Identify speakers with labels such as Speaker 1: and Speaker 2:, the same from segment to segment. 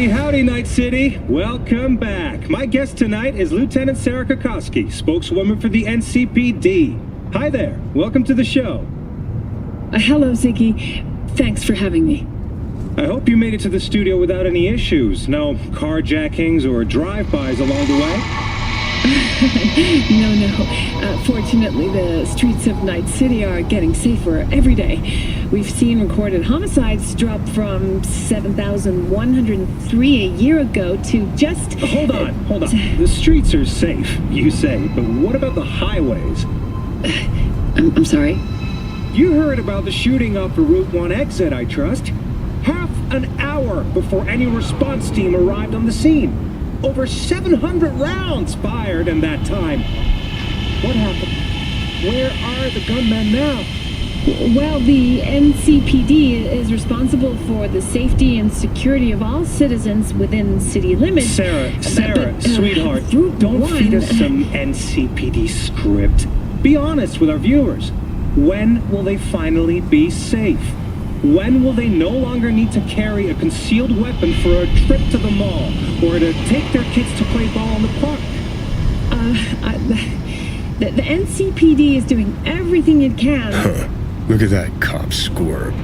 Speaker 1: Howdy, howdy, Night City. Welcome back. My guest tonight is Lieutenant Sarah Kokoski, spokeswoman for the NCPD. Hi there. Welcome to the show.
Speaker 2: Hello, Ziggy. Thanks for having me.
Speaker 1: I hope you made it to the studio without any issues. No carjackings or drive-bys along the way?
Speaker 2: No. Fortunately, the streets of Night City are getting safer every day. We've seen recorded homicides drop from 7,103 a year ago to just...
Speaker 1: Hold on. The streets are safe, you say, but what about the highways?
Speaker 2: I'm sorry?
Speaker 1: You heard about the shooting off the Route 1 exit, I trust. Half an hour before any response team arrived on the scene. Over 700 rounds fired in that time. What happened? Where are the gunmen now?
Speaker 2: Well, the NCPD is responsible for the safety and security of all citizens within city limits.
Speaker 1: Sarah, sweetheart, don't feed us some NCPD script. Be honest with our viewers. When will they finally be safe? When will they no longer need to carry a concealed weapon for a trip to the mall or to take their kids to play ball in the park?
Speaker 2: The NCPD is doing everything it can.
Speaker 3: Look at that cop squirm.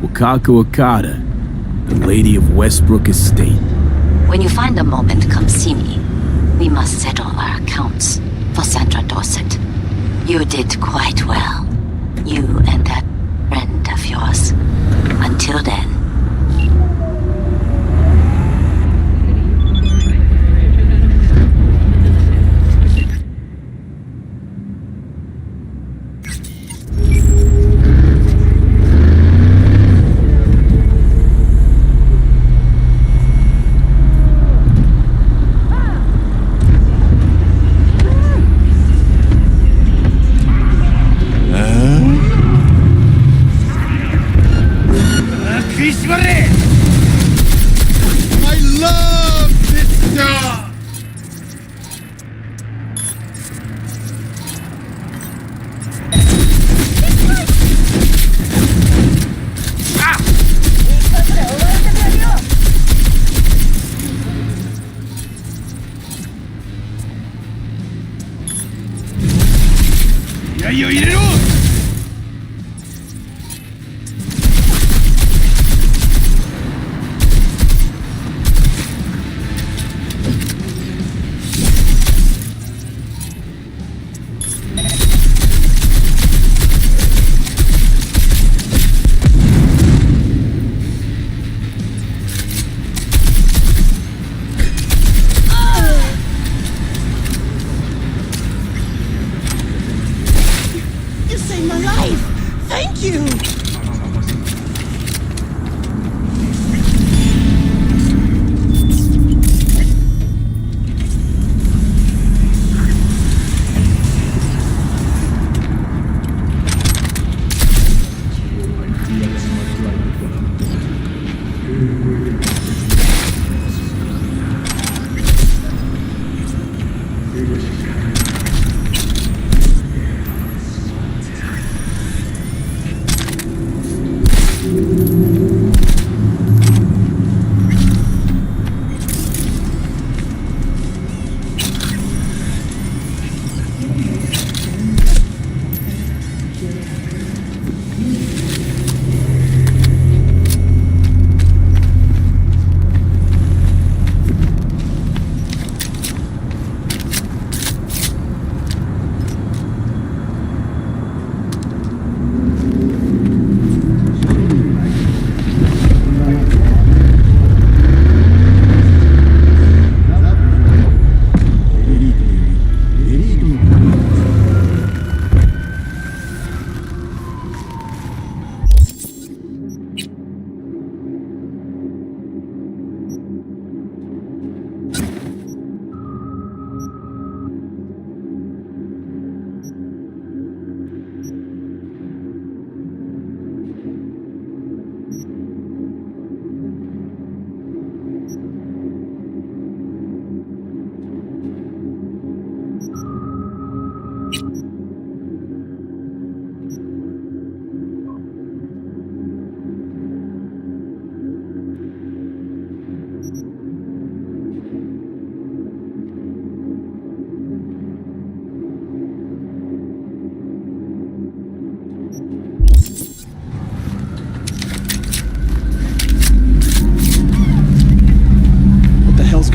Speaker 4: Wakako Okada, the Lady of Westbrook Estate.
Speaker 5: When you find a moment, come see me. We must settle our accounts for Sandra Dorset. You did quite well. You and that friend of yours. Until then.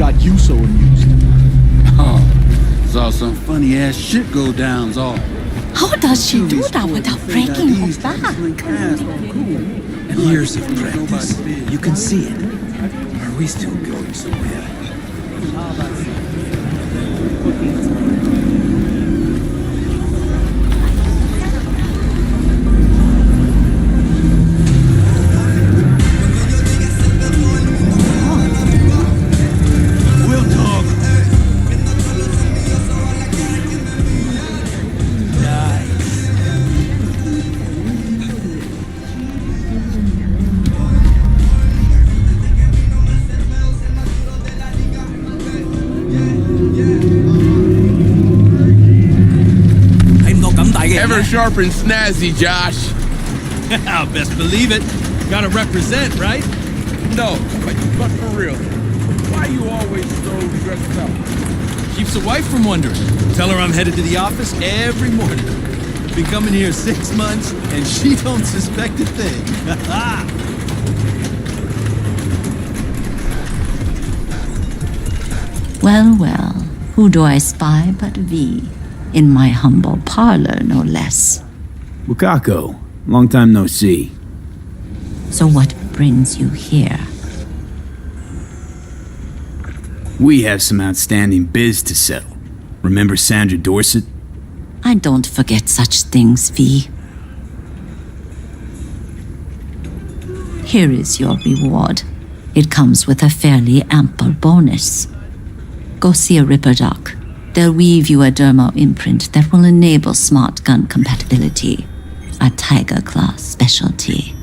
Speaker 6: got you so amused?
Speaker 7: Oh, saw some funny ass shit go down's all.
Speaker 5: How does she do that without breaking her back?
Speaker 8: Years of practice. You can see it. Are we still going somewhere?
Speaker 7: We'll talk. Ever sharp and snazzy, Josh.
Speaker 8: Best believe it. Gotta represent, right?
Speaker 7: No, but for real, why you always so dressed up?
Speaker 8: Keeps the wife from wondering. Tell her I'm headed to the office every morning. Been coming here 6 months, and she don't suspect a thing.
Speaker 5: Well, well, who do I spy but V? In my humble parlor, no less.
Speaker 4: Wakako, long time no see.
Speaker 5: So what brings you here?
Speaker 4: We have some outstanding biz to settle. Remember Sandra Dorset?
Speaker 5: I don't forget such things, V. Here is your reward. It comes with a fairly ample bonus. Go see a Ripper Doc. They'll weave you a dermal imprint that will enable smart gun compatibility. A Tiger Claw specialty.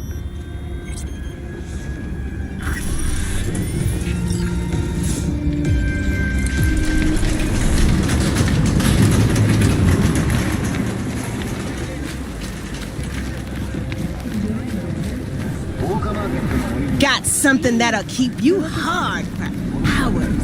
Speaker 9: Got something that'll keep you hard for hours.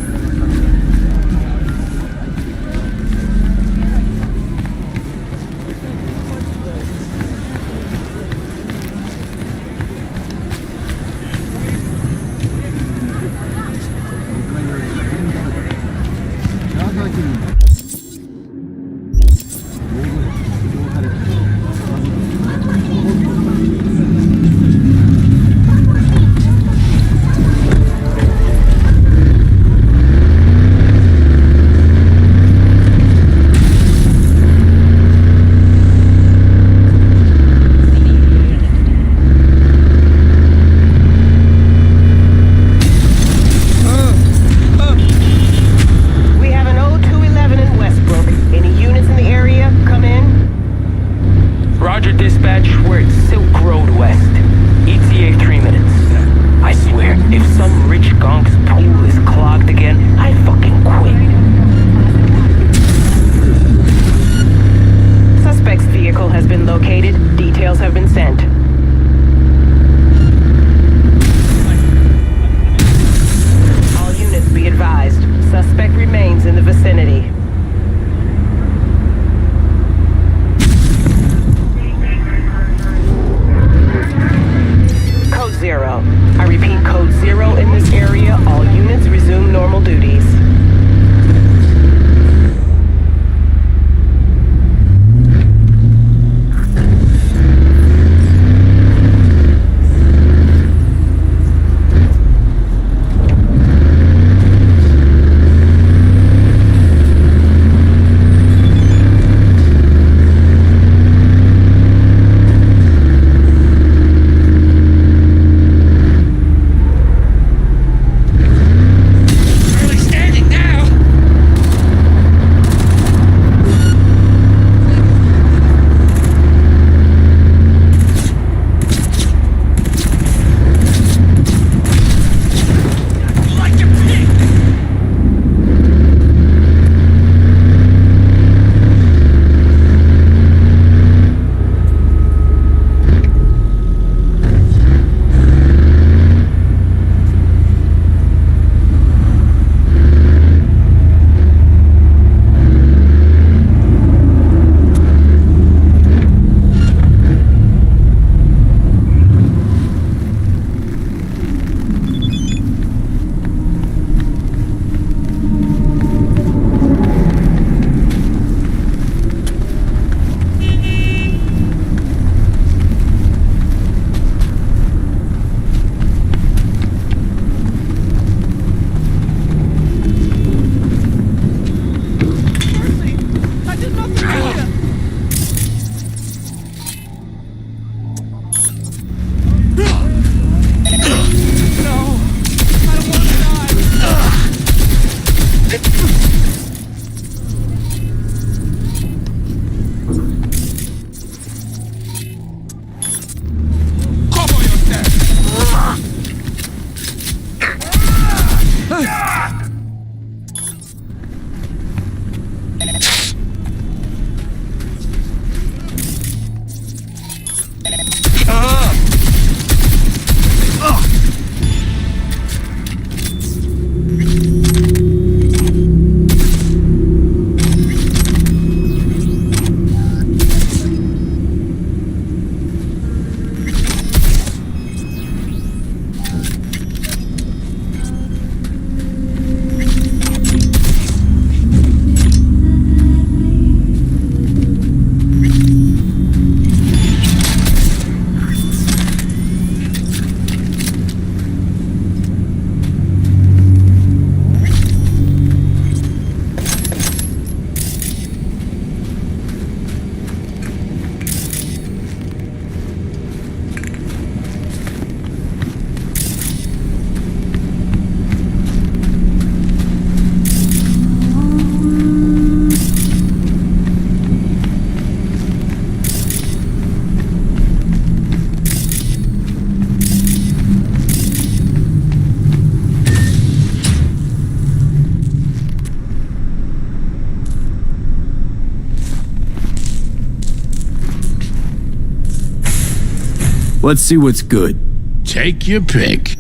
Speaker 4: Let's see what's good.
Speaker 3: Take your pick.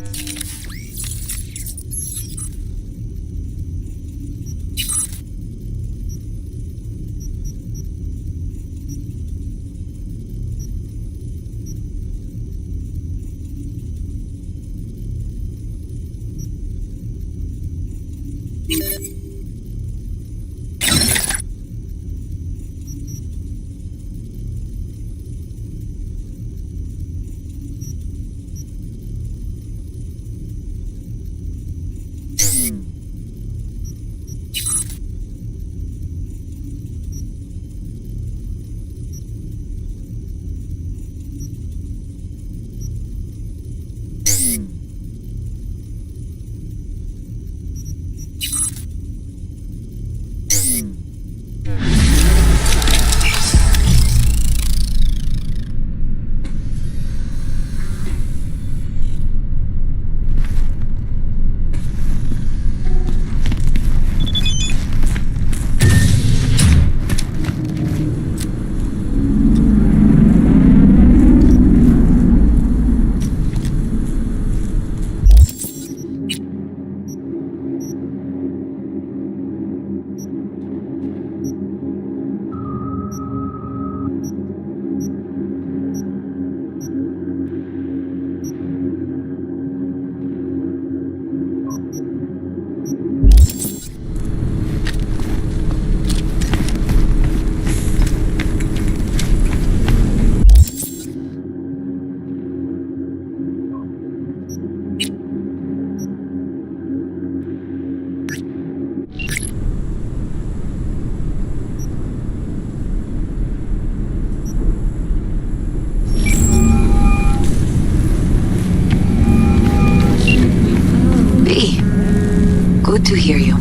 Speaker 5: Good to hear you.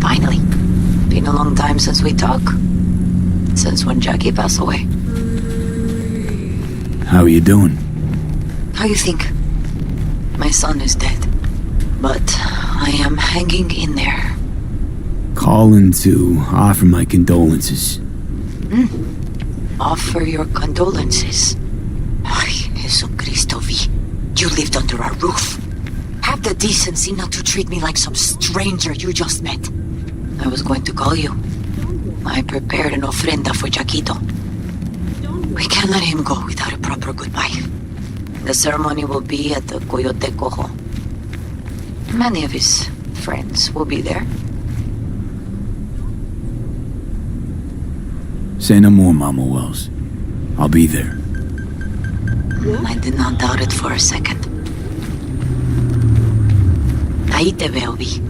Speaker 5: Finally. Been a long time since we talked. Since when Jackie passed away.
Speaker 4: How are you doing?
Speaker 5: How you think? My son is dead. But I am hanging in there.
Speaker 4: Calling to offer my condolences.
Speaker 5: Offer your condolences. Ay, Jesucristo V. You lived under our roof. Have the decency not to treat me like some stranger you just met. I was going to call you. I prepared an ofrenda for Jaquito. We can't let him go without a proper goodbye. The ceremony will be at the Coyote Cojo. Many of his friends will be there.
Speaker 4: Say no more, Mama Wells. I'll be there.
Speaker 5: I did not doubt it for a second. Ahí te veo, Vi.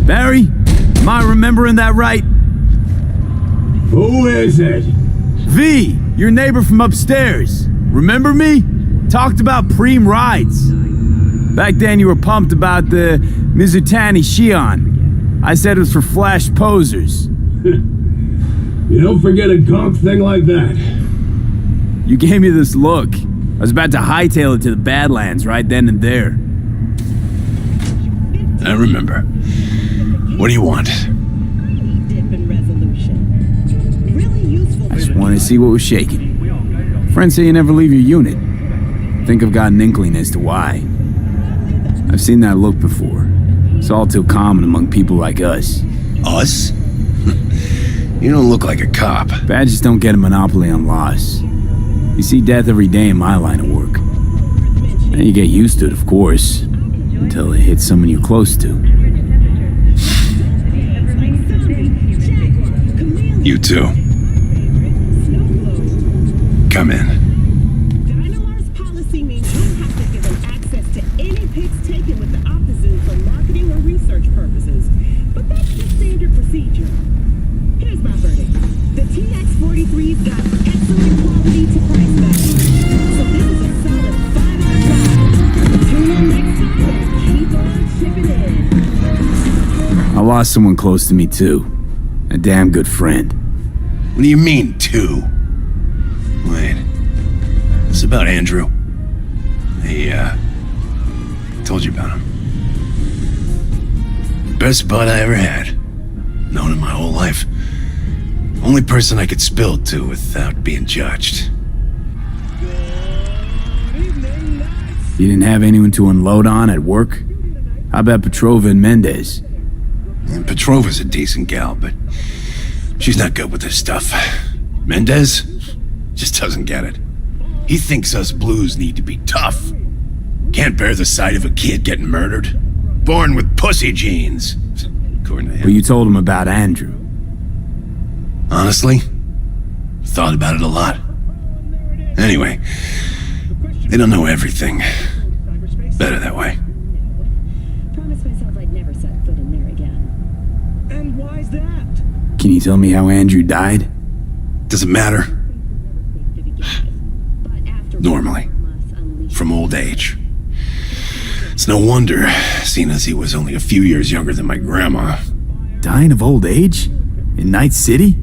Speaker 4: Barry? Am I remembering that right?
Speaker 3: Who is it?
Speaker 4: V, your neighbor from upstairs. Remember me? Talked about preem rides. Back then you were pumped about the Mizutani Shion. I said it was for flash posers.
Speaker 3: You don't forget a gunk thing like that.
Speaker 4: You gave me this look. I was about to hightail it to the Badlands right then and there.
Speaker 3: I remember. What do you want?
Speaker 4: I just wanted to see what was shaking. Friends say you never leave your unit. Think I've got an inkling as to why. I've seen that look before. It's all too common among people like us.
Speaker 3: Us? You don't look like a cop.
Speaker 4: Badges don't get a monopoly on loss. You see death every day in my line of work. And you get used to it, of course, until it hits someone you're close to.
Speaker 3: You too. Come in.
Speaker 2: procedure. Here's my verdict. The TX-43's got excellent quality to price value. So this is a solid 5 out of 5. Tune in next time and keep on shipping in.
Speaker 4: I lost someone close to me too. A damn good friend.
Speaker 3: What do you mean, two? Wait. This is about Andrew. I told you about him. Best bud I ever had. Known him my whole life. Only person I could spill to without being judged.
Speaker 4: You didn't have anyone to unload on at work? How about Petrova and Mendez?
Speaker 3: And Petrova's a decent gal, but she's not good with this stuff. Mendez just doesn't get it. He thinks us blues need to be tough. Can't bear the sight of a kid getting murdered. Born with pussy genes, according to him.
Speaker 4: But you told him about Andrew.
Speaker 3: Honestly, thought about it a lot. Anyway, they don't know everything. Better that way.
Speaker 2: Promised myself I'd never set foot in there again.
Speaker 1: And why's that?
Speaker 4: Can you tell me how Andrew died?
Speaker 3: Doesn't matter. Normally. From old age. It's no wonder, seeing as he was only a few years younger than my grandma.
Speaker 4: Dying of old age? In Night City?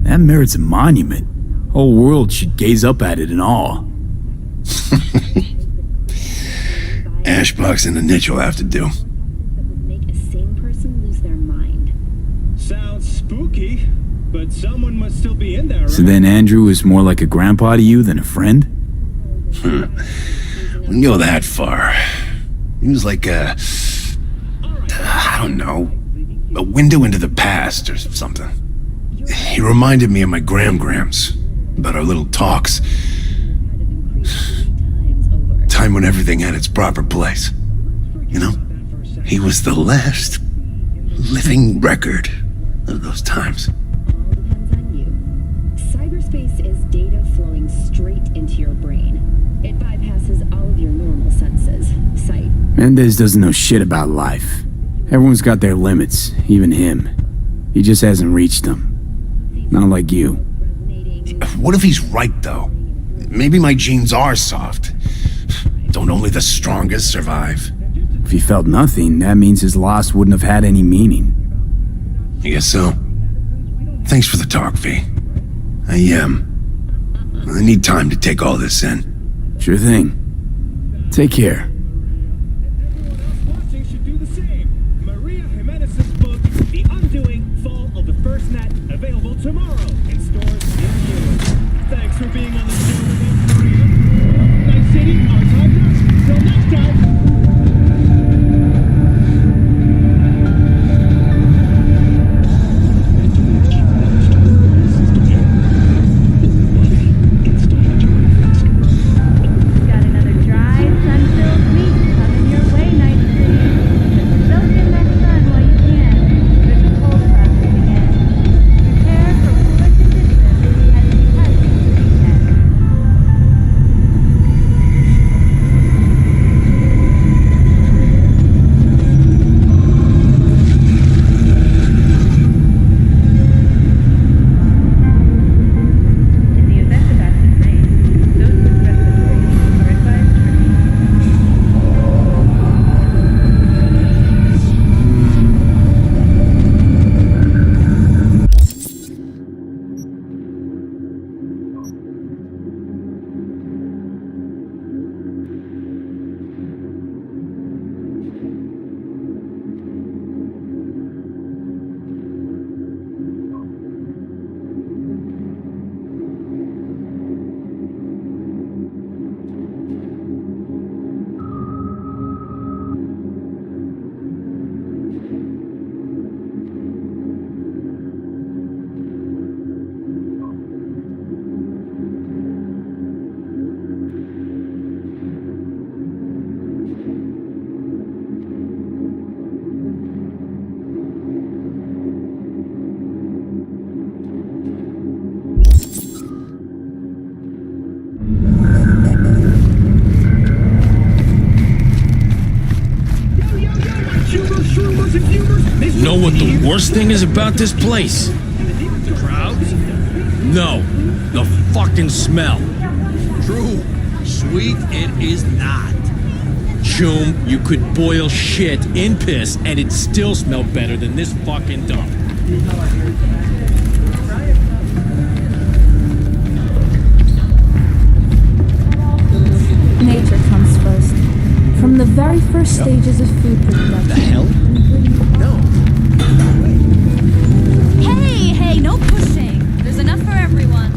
Speaker 4: That merits a monument. Whole world should gaze up at it in awe.
Speaker 3: Ashbox and the niche will have to do.
Speaker 2: That would make a sane person lose their mind.
Speaker 1: Sounds spooky, but someone must still be in there,
Speaker 4: So
Speaker 1: right?
Speaker 4: then Andrew was more like a grandpa to you than a friend?
Speaker 3: Wouldn't go that far. He was like I don't know, a window into the past or something. He reminded me of my grams about our little talks. Time when everything had its proper place. You know, he was the last living record of those times.
Speaker 2: All depends on you. Cyberspace is data flowing straight into your brain. It bypasses all of your normal senses. Sight.
Speaker 4: Mendez doesn't know shit about life. Everyone's got their limits, even him. He just hasn't reached them. Not like you.
Speaker 3: What if he's right, though? Maybe my genes are soft. Don't only the strongest survive?
Speaker 4: If he felt nothing, that means his loss wouldn't have had any meaning.
Speaker 3: I guess so. Thanks for the talk, V. I need time to take all this in.
Speaker 4: Sure thing. Take care.
Speaker 1: Everyone else watching should do the same. Maria Jimenez's book, The Undoing Fall of the First Net, available tomorrow in stores near you. Thanks for being on the show with us, Maria. Night City, our time's up. Till next time.
Speaker 6: Got another dry, sun-filled
Speaker 8: Worst thing is about this place. The crowds? No, the fucking smell.
Speaker 7: True. Sweet, it is not.
Speaker 8: Choom, you could boil shit in piss and it'd still smell better than this fucking dump.
Speaker 6: Nature comes first. From the very first stages of food production.
Speaker 8: The hell? No.
Speaker 10: Hey, no pushing. There's enough for everyone.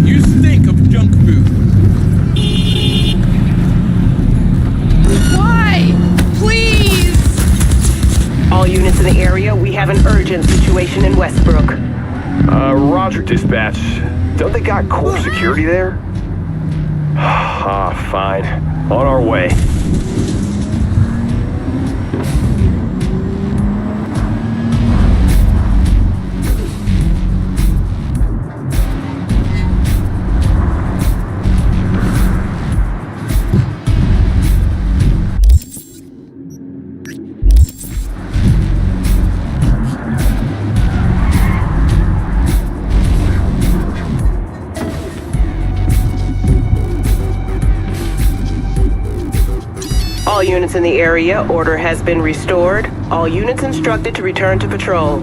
Speaker 7: You stink of junk food.
Speaker 10: Why? Please!
Speaker 2: All units in the area, we have an urgent situation in Westbrook.
Speaker 11: Roger, dispatch. Don't they got core security there? Fine. On our way.
Speaker 2: All units in the area, order has been restored. All units instructed to return to patrol.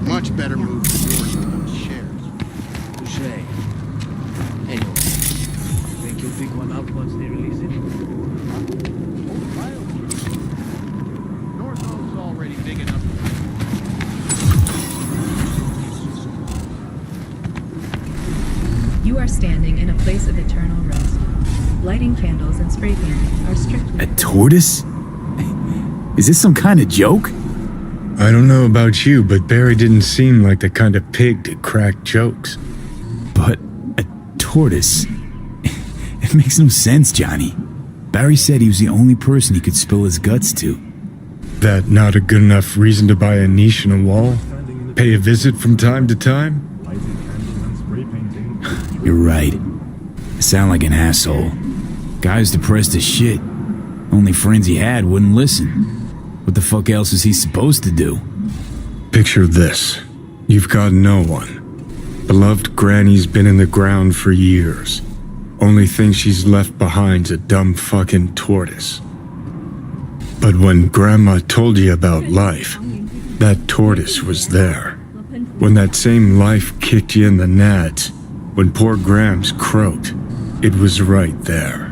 Speaker 12: Much better move than yours on shares.
Speaker 8: Touché. Anyway, think you'll pick one up once they release it?
Speaker 12: North Home's already big enough.
Speaker 13: You are standing in a place of eternal rest. Lighting candles and spray painting are strictly...
Speaker 4: A tortoise? Is this some kind of joke?
Speaker 14: I don't know about you, but Barry didn't seem like the kind of pig to crack jokes.
Speaker 4: But a tortoise? It makes no sense, Johnny. Barry said he was the only person he could spill his guts to.
Speaker 14: That not a good enough reason to buy a niche in a wall? Pay a visit from time to time?
Speaker 4: You're right. I sound like an asshole. Guy's depressed as shit. Only friends he had wouldn't listen. What the fuck else is he supposed to do?
Speaker 14: Picture this. You've got no one. Beloved Granny's been in the ground for years. Only thing she's left behind's a dumb fucking tortoise. But when Grandma told you about life, that tortoise was there. When that same life kicked you in the nads, when poor Grams croaked, it was right there.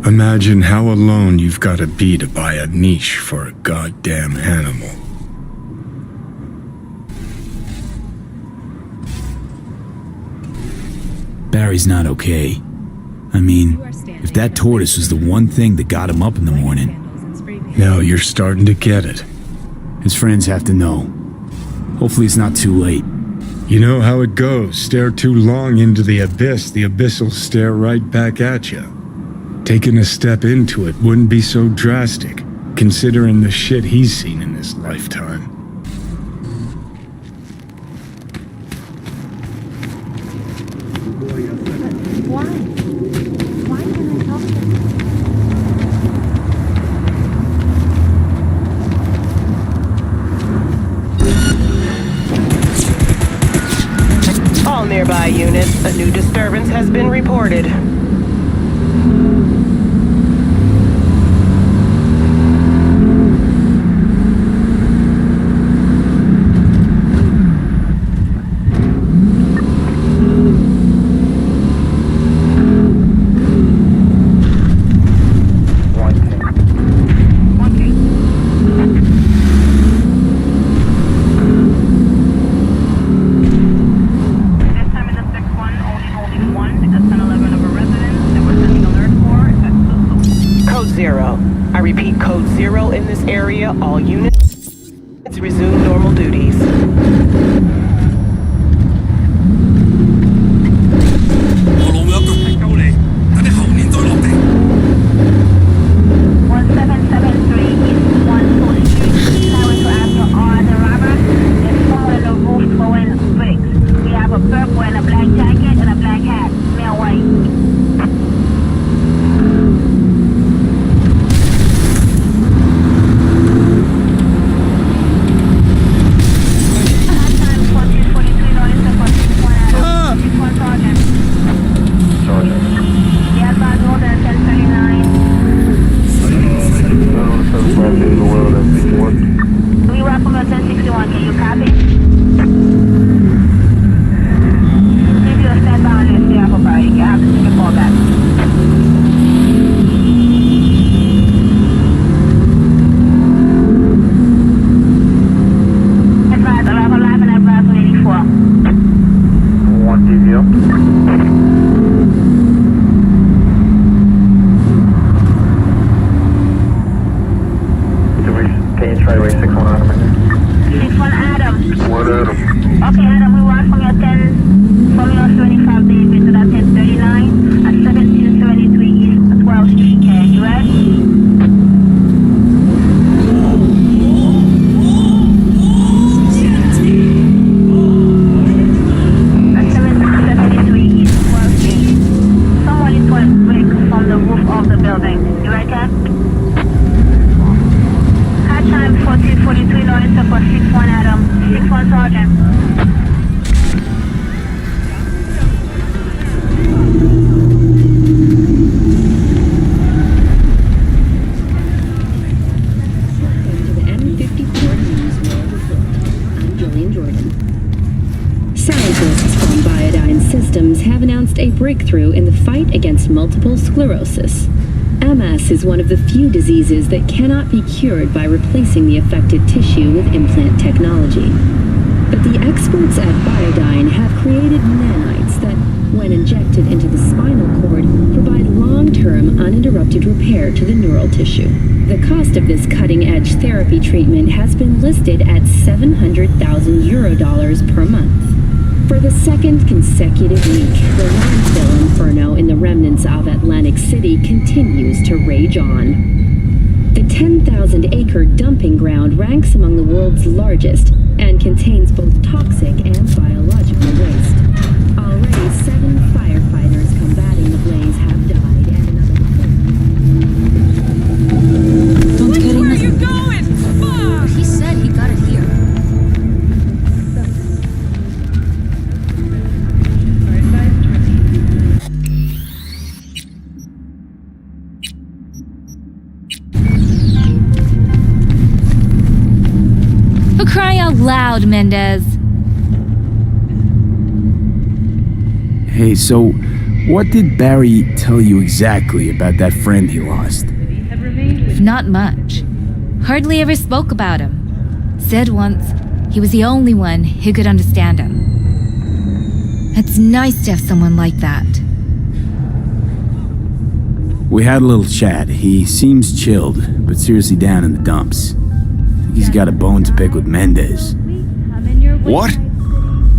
Speaker 14: Imagine how alone you've got to be to buy a niche for a goddamn animal.
Speaker 4: Barry's not okay. I mean, if that tortoise was the one thing that got him up in the morning.
Speaker 14: Now you're starting to get it.
Speaker 4: His friends have to know. Hopefully it's not too late.
Speaker 14: You know how it goes. Stare too long into the abyss will stare right back at you. Taking a step into it wouldn't be so drastic, considering the shit he's seen in his lifetime.
Speaker 6: Why? Why can't I help him?
Speaker 9: All nearby units, a new disturbance has been reported. All units resume normal duties.
Speaker 15: Breakthrough in the fight against multiple sclerosis. MS is one of the few diseases that cannot be cured by replacing the affected tissue with implant technology. But the experts at Biodyne have created nanites that, when injected into the spinal cord, provide long-term uninterrupted repair to the neural tissue. The cost of this cutting-edge therapy treatment has been listed at €700,000 per month. For the second consecutive week, the landfill inferno in the remnants of Atlantic City continues to rage on. The 10,000-acre dumping ground ranks among the world's largest and contains both toxic and biological waste. Already 7 firefighters combating the blaze have died and another...
Speaker 10: Where are you going? Fuck! He said he got it here. For crying out loud, Mendez.
Speaker 4: Hey, so what did Barry tell you exactly about that friend he lost?
Speaker 10: Not much. Hardly ever spoke about him. Said once he was the only one who could understand him. It's nice to have someone like that.
Speaker 4: We had a little chat. He seems chilled, but seriously down in the dumps. I think he's got a bone to pick with Mendez.
Speaker 16: What?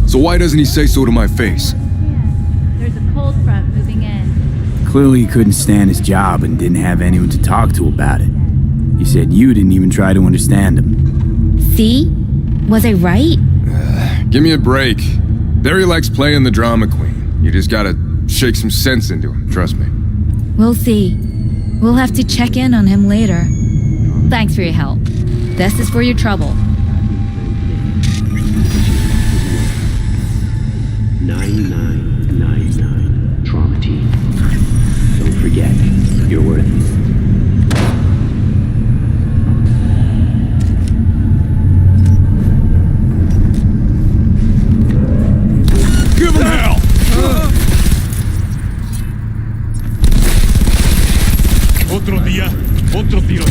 Speaker 16: So why doesn't he say so to my face?
Speaker 10: There's a cold front moving in.
Speaker 4: Clearly he couldn't stand his job and didn't have anyone to talk to about it. He said you didn't even try to understand him.
Speaker 10: See? Was I right?
Speaker 16: Give me a break. Barry likes playing the drama queen. You just gotta shake some sense into him, trust me.
Speaker 10: We'll see. We'll have to check in on him later. Thanks for your help. This is for your trouble.
Speaker 17: 9999 Trauma Team. Don't forget, you're worth it.
Speaker 16: Give him hell!
Speaker 7: Otro día, otro tiro.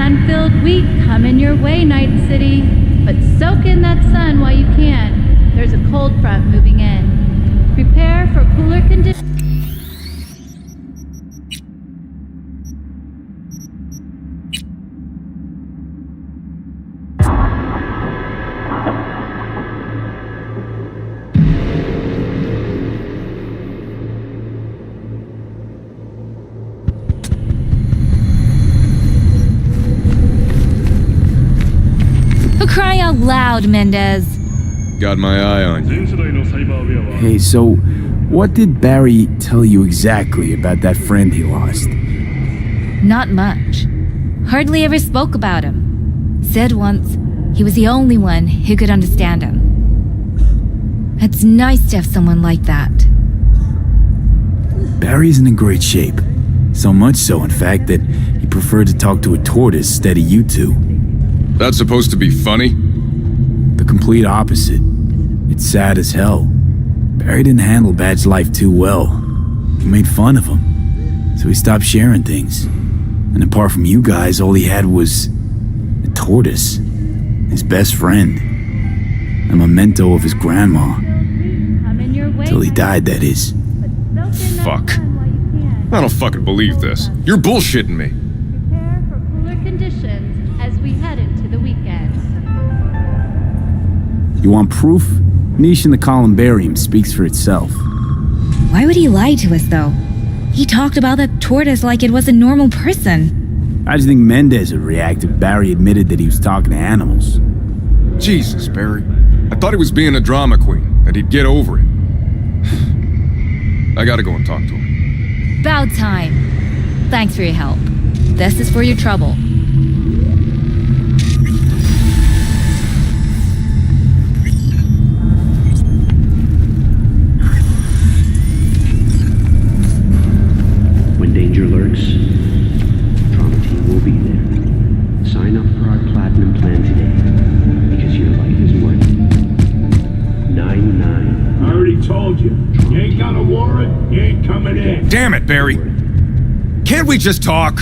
Speaker 13: sun-filled week coming your way, Night City. But soak in that sun while you can. There's a cold front moving in. Prepare for cooler conditions.
Speaker 10: Cry out loud, Mendez.
Speaker 16: Got my eye on you.
Speaker 4: Hey, so what did Barry tell you exactly about that friend he lost?
Speaker 10: Not much. Hardly ever spoke about him. Said once he was the only one who could understand him. It's nice to have someone like that.
Speaker 4: Barry isn't in great shape. So much so, in fact, that he preferred to talk to a tortoise instead of you two.
Speaker 16: That's supposed to be funny?
Speaker 4: The complete opposite. It's sad as hell. Barry didn't handle Bad's life too well. He made fun of him. So he stopped sharing things. And apart from you guys, all he had was a tortoise. His best friend. A memento of his grandma. Till he died, that is.
Speaker 16: Fuck. I don't fucking believe this. You're bullshitting me.
Speaker 13: Prepare for cooler conditions as we head into the weekend.
Speaker 4: You want proof? Niche in the columbarium speaks for itself.
Speaker 10: Why would he lie to us, though? He talked about that tortoise like it was a normal person.
Speaker 4: How do you think Mendez would react if Barry admitted that he was talking to animals?
Speaker 16: Jesus, Barry. I thought he was being a drama queen, that he'd get over it. I gotta go and talk to him.
Speaker 10: About time. Thanks for your help. This is for your trouble.
Speaker 17: When danger lurks, Trauma Team will be there. Sign up for our Platinum plan today, because your life is worth it. 99.
Speaker 18: I already told you. You ain't got a warrant, you ain't coming in.
Speaker 16: Damn it, Barry! Can't we just talk?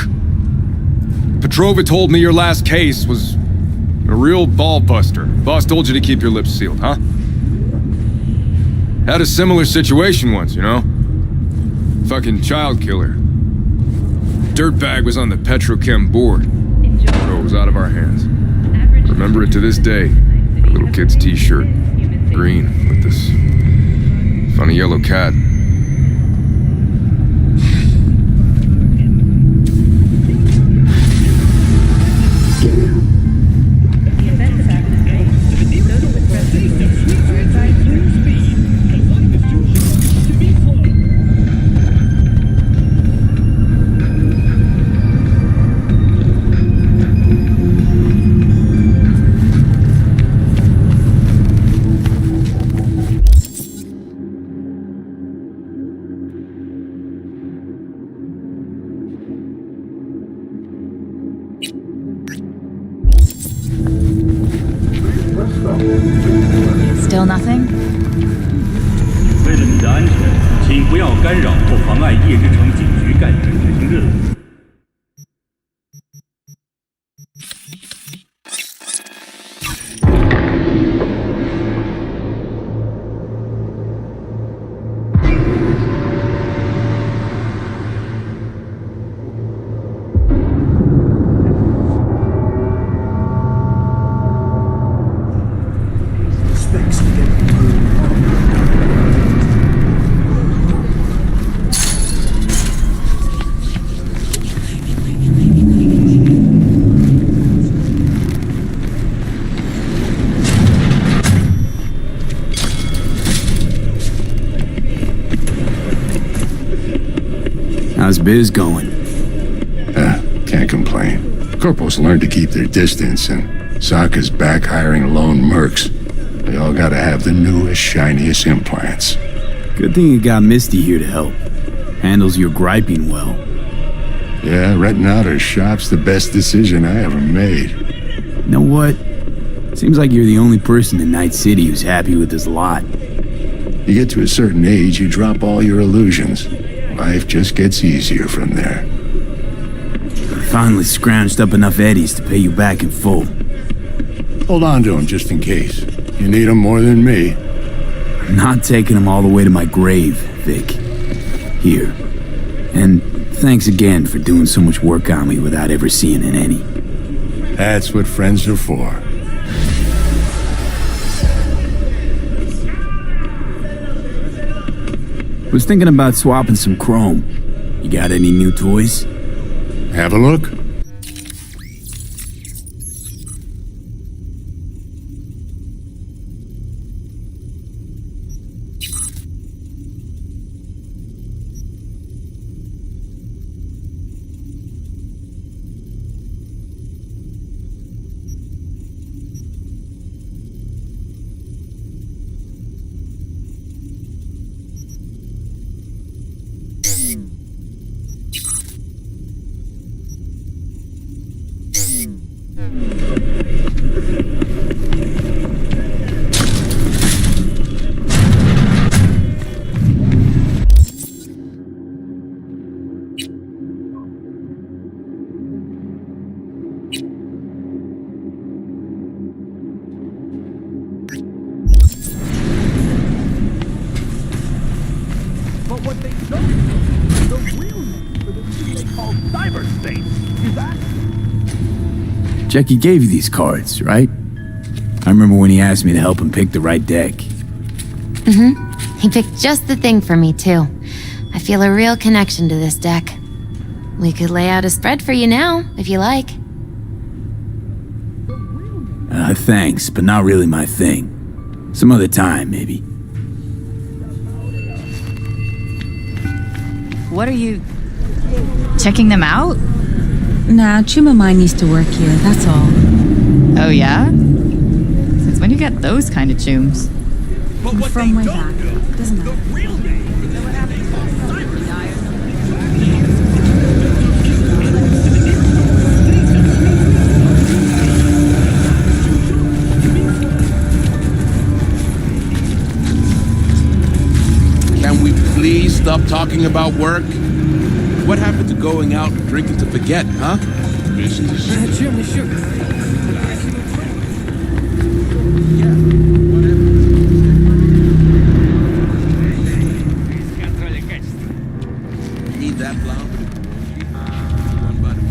Speaker 16: Petrova told me your last case was a real ball buster. Boss told you to keep your lips sealed, huh? Had a similar situation once, you know? Fucking child killer. Dirtbag was on the Petrochem board. So it was out of our hands. Remember it to this day. A little kid's t-shirt. Green with this funny yellow cat.
Speaker 10: Still nothing?
Speaker 19: 为了你的安全，请不要干扰或妨碍夜之城警局干警执行任务。
Speaker 4: How's biz going?
Speaker 20: Can't complain. Corporals learn to keep their distance, and Sokka's back hiring lone mercs. They all gotta have the newest, shiniest implants.
Speaker 4: Good thing you got Misty here to help. Handles your griping well.
Speaker 20: Yeah, renting out her shop's the best decision I ever made.
Speaker 4: You know what? Seems like you're the only person in Night City who's happy with this lot.
Speaker 20: You get to a certain age, you drop all your illusions. Life just gets easier from there.
Speaker 4: Finally scrounged up enough eddies to pay you back in full.
Speaker 20: Hold on to them just in case. You need them more than me.
Speaker 4: I'm not taking them all the way to my grave, Vic. Here. And thanks again for doing so much work on me without ever seeing an any.
Speaker 20: That's what friends are for.
Speaker 4: Was thinking about swapping some chrome. You got any new toys?
Speaker 20: Have a look.
Speaker 18: But what they don't know is the real name for the thing they call cyberspace. Is that?
Speaker 4: Jackie gave you these cards, right? I remember when he asked me to help him pick the right deck.
Speaker 21: Mm-hmm. He picked just the thing for me, too. I feel a real connection to this deck. We could lay out a spread for you now, if you like.
Speaker 4: Thanks, but not really my thing. Some other time, maybe.
Speaker 22: What are you... checking them out?
Speaker 23: Nah, Chuma mine used to work here, that's all.
Speaker 22: Oh yeah? Since when you get those kind of chooms?
Speaker 23: From way back. Doesn't matter.
Speaker 7: Can we please stop talking about work? What happened to going out and drinking to forget, huh? Need that flower? One button.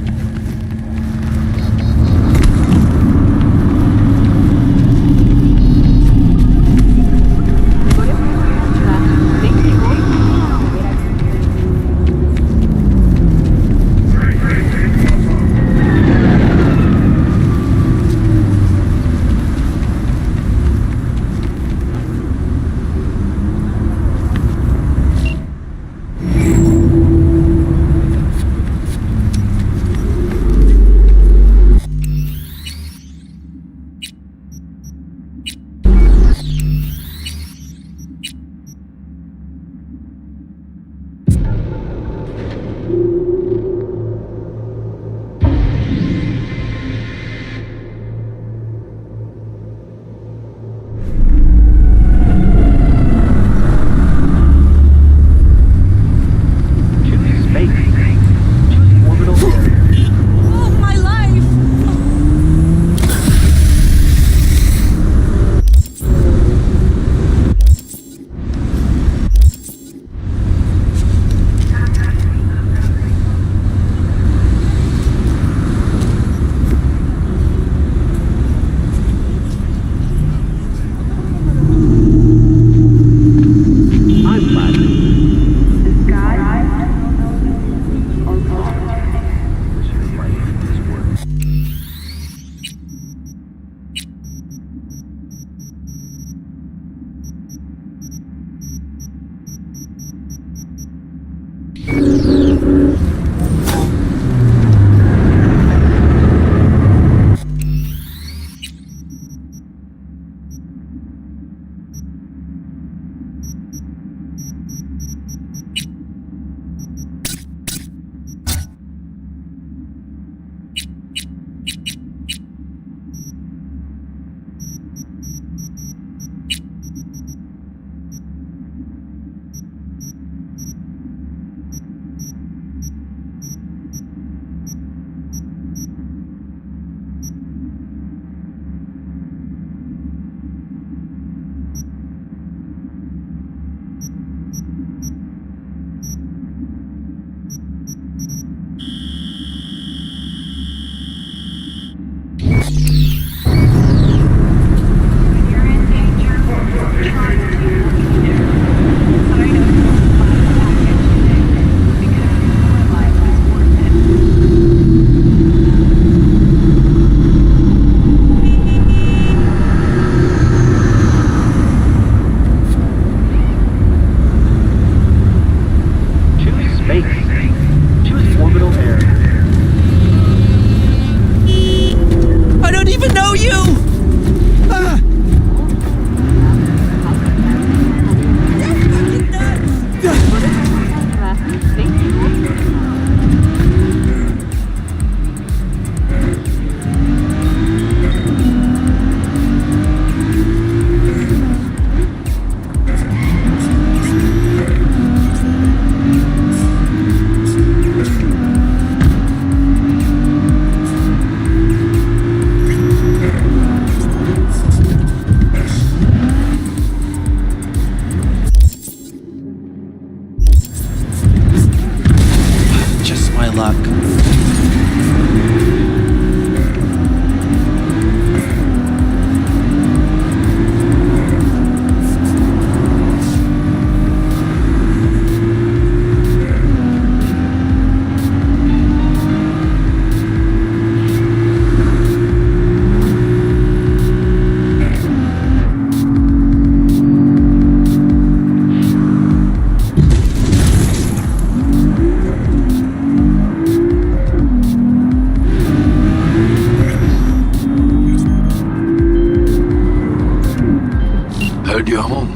Speaker 1: heard you're home.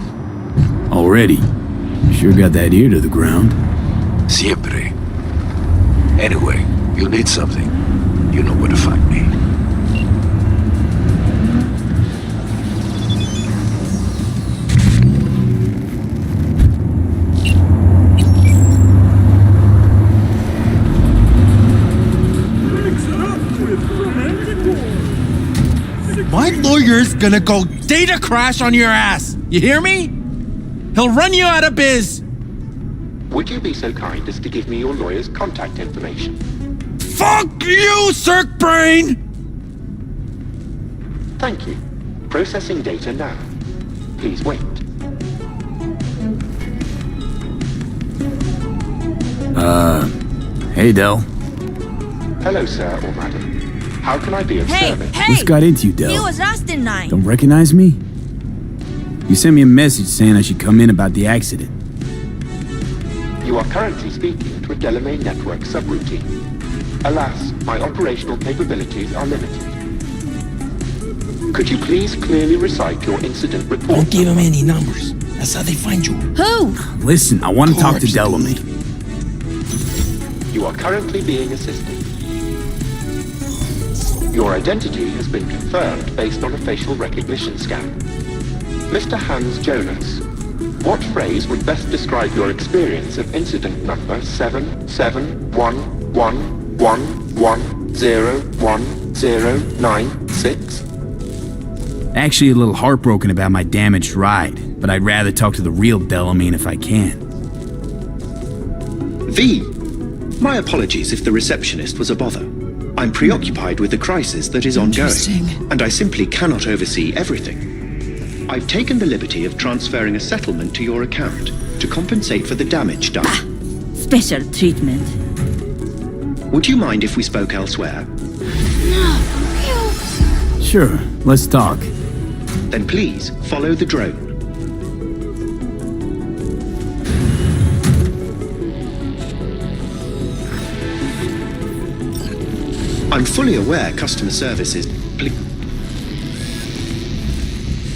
Speaker 4: Already? You sure got that ear to the ground.
Speaker 1: Siempre. Anyway, you'll need something. You know where to find me.
Speaker 8: My lawyer's gonna go data crash on your ass. You hear me? He'll run you out of biz.
Speaker 17: Would you be so kind as to give me your lawyer's contact information?
Speaker 8: Fuck you, Cirque Brain!
Speaker 17: Thank you. Processing data now. Please wait.
Speaker 4: Hey, Del.
Speaker 17: Hello, sir or madam. How can I be of service?
Speaker 4: What's got into you, Del?
Speaker 3: He was lost in night.
Speaker 4: Don't recognize me? You sent me a message saying I should come in about the accident.
Speaker 17: You are currently speaking to a Delamain network subroutine. Alas, my operational capabilities are limited. Could you please clearly recite your incident report?
Speaker 5: Don't give them any numbers. That's how they find you.
Speaker 3: Who?
Speaker 4: Listen, I want to talk to Delamain.
Speaker 17: You are currently being assisted. Your identity has been confirmed based on a facial recognition scan. Mr. Hans Jonas, what phrase would best describe your experience of incident number 77111101096?
Speaker 4: Actually a little heartbroken about my damaged ride, but I'd rather talk to the real Delamain if I can.
Speaker 24: V. My apologies if the receptionist was a bother. I'm preoccupied with the crisis that is ongoing, and I simply cannot oversee everything. I've taken the liberty of transferring a settlement to your account to compensate for the damage done.
Speaker 3: Special treatment.
Speaker 24: Would you mind if we spoke elsewhere?
Speaker 4: Sure, let's talk.
Speaker 24: Then please, follow the drone. I'm fully aware customer service is...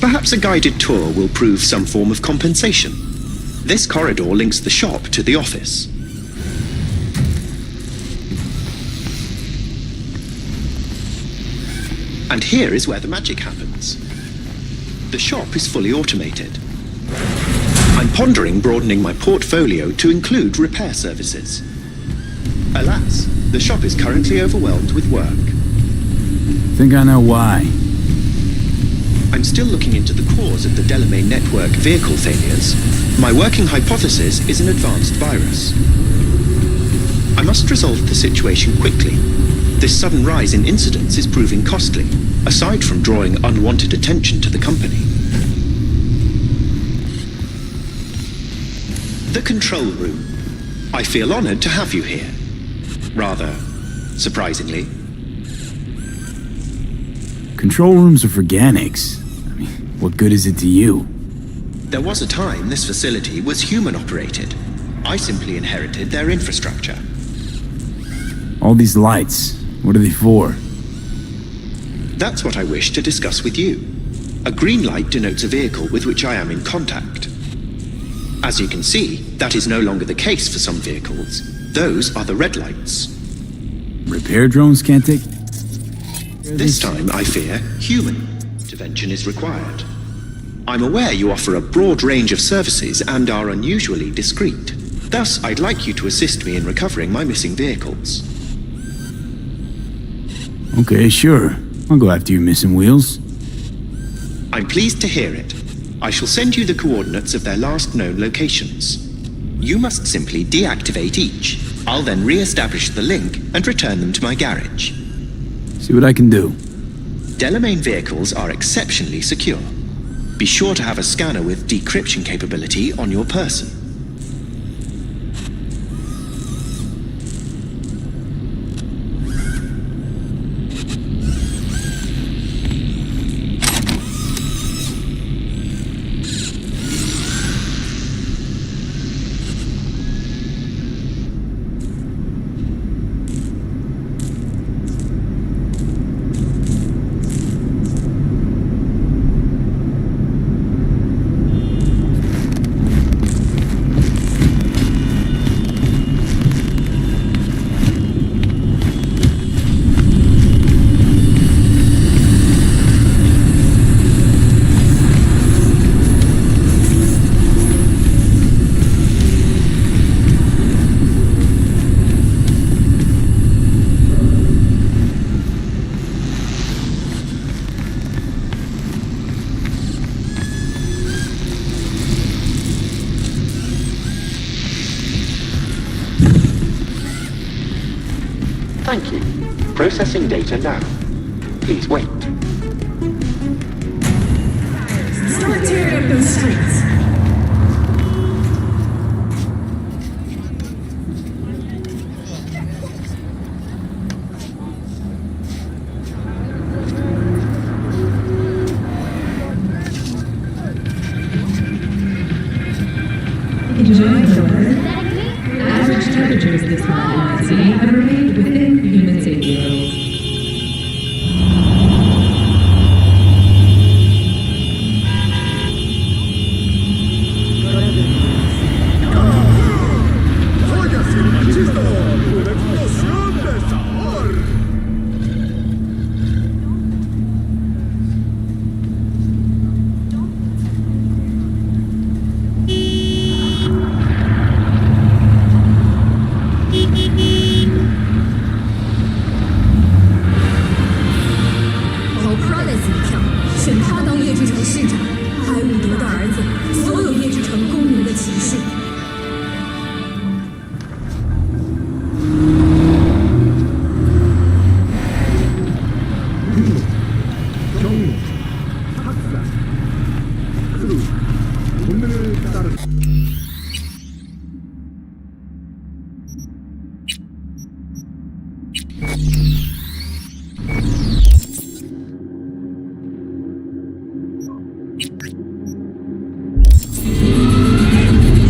Speaker 24: Perhaps a guided tour will prove some form of compensation. This corridor links the shop to the office. And here is where the magic happens. The shop is fully automated. I'm pondering broadening my portfolio to include repair services. Alas, the shop is currently overwhelmed with work.
Speaker 4: Think I know why.
Speaker 24: I'm still looking into the cause of the Delamain network vehicle failures. My working hypothesis is an advanced virus. I must resolve the situation quickly. This sudden rise in incidents is proving costly, aside from drawing unwanted attention to the company. The control room. I feel honored to have you here. Rather, surprisingly.
Speaker 4: Control rooms are for Ganics. I mean, what good is it to you?
Speaker 24: There was a time this facility was human-operated. I simply inherited their infrastructure.
Speaker 4: All these lights, what are they for?
Speaker 24: That's what I wish to discuss with you. A green light denotes a vehicle with which I am in contact. As you can see, that is no longer the case for some vehicles. Those are the red lights.
Speaker 4: Repair drones can't take...
Speaker 24: This time, I fear, human intervention is required. I'm aware you offer a broad range of services and are unusually discreet. Thus, I'd like you to assist me in recovering my missing vehicles.
Speaker 4: Okay, sure. I'll go after your missing wheels.
Speaker 24: I'm pleased to hear it. I shall send you the coordinates of their last known locations. You must simply deactivate each. I'll then re-establish the link and return them to my garage.
Speaker 4: See what I can do.
Speaker 24: Delamain vehicles are exceptionally secure. Be sure to have a scanner with decryption capability on your person. Thank you. Processing data now. Please wait.
Speaker 2: Start tearing up those streets. Enjoying the weather? Average temperatures this month in the city have remained within human safety levels.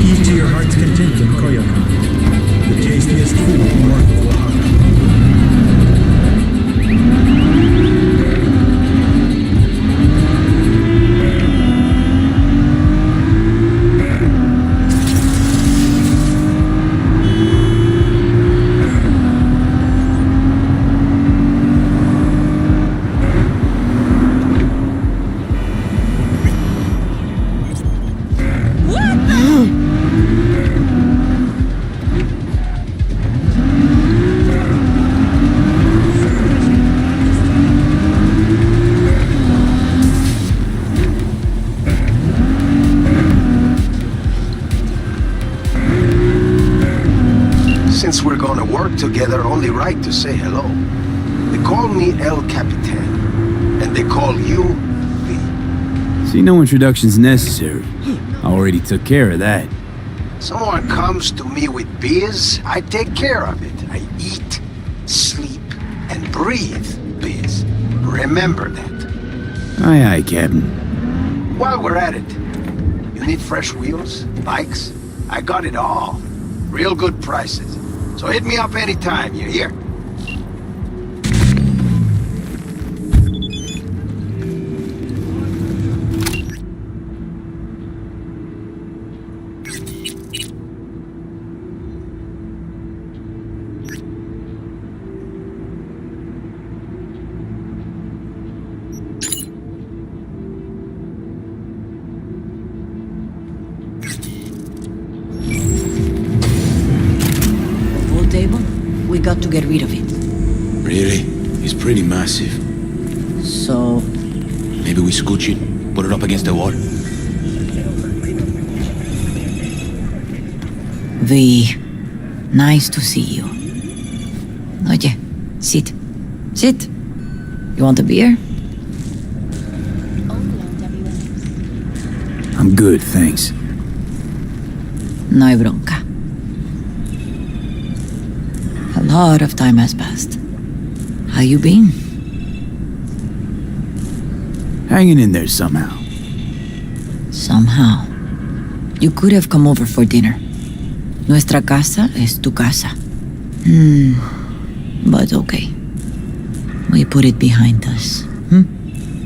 Speaker 18: Eat to your heart's content in Koyokan, the tastiest food north of Oaxaca.
Speaker 1: Since we're gonna work together, only right to say hello. They call me El Capitan, and they call you V.
Speaker 4: See, no introduction's necessary. I already took care of that.
Speaker 1: Someone comes to me with biz, I take care of it. I eat, sleep, and breathe biz. Remember that.
Speaker 4: Aye, aye, Captain.
Speaker 1: While we're at it, you need fresh wheels, bikes? I got it all. Real good prices. So hit me up anytime, you hear?
Speaker 3: Table? We got to get rid of it.
Speaker 7: Really? It's pretty massive.
Speaker 3: So...
Speaker 7: Maybe we scooch it, put it up against the wall.
Speaker 3: V, nice to see you. Oye, sit. Sit. You want a beer?
Speaker 4: I'm good, thanks.
Speaker 3: No hay bronca. A lot of time has passed. How you been?
Speaker 4: Hanging in there somehow.
Speaker 3: Somehow. You could have come over for dinner. Nuestra casa es tu casa. But okay. We put it behind us.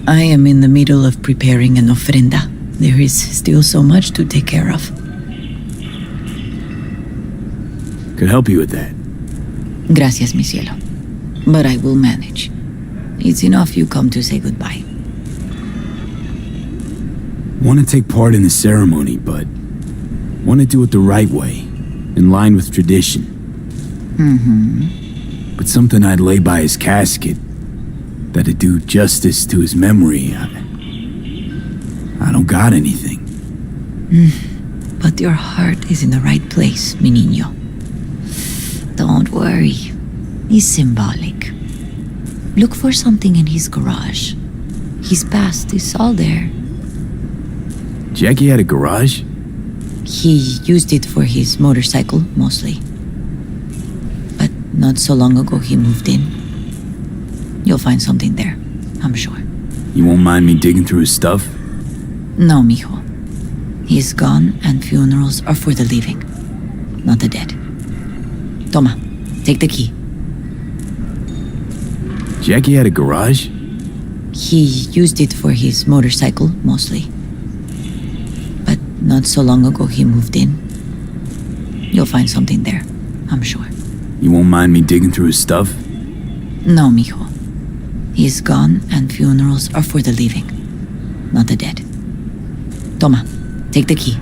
Speaker 3: I am in the middle of preparing an ofrenda. There is still so much to take care of.
Speaker 4: Could help you with that.
Speaker 3: Gracias, mi cielo. But I will manage. It's enough you come to say goodbye.
Speaker 4: Want to take part in the ceremony, but want to do it the right way, in line with tradition. But something I'd lay by his casket, that'd do justice to his memory. I don't got anything.
Speaker 3: But your heart is in the right place, mi niño. Don't worry. is symbolic. Look for something in his garage. His past is all there.
Speaker 4: Jackie had a garage?
Speaker 3: He used it for his motorcycle, mostly. But not so long ago he moved in. You'll find something there, I'm sure.
Speaker 4: You won't mind me digging through his stuff?
Speaker 3: No, mijo. He's gone and funerals are for the living, not the dead. Toma, take the key.
Speaker 4: Jackie had a garage?
Speaker 3: He used it for his motorcycle, mostly. But not so long ago he moved in. You'll find something there, I'm sure.
Speaker 4: You won't mind me digging through his stuff?
Speaker 3: No, mijo. He's gone and funerals are for the living, not the dead. Toma, take the key.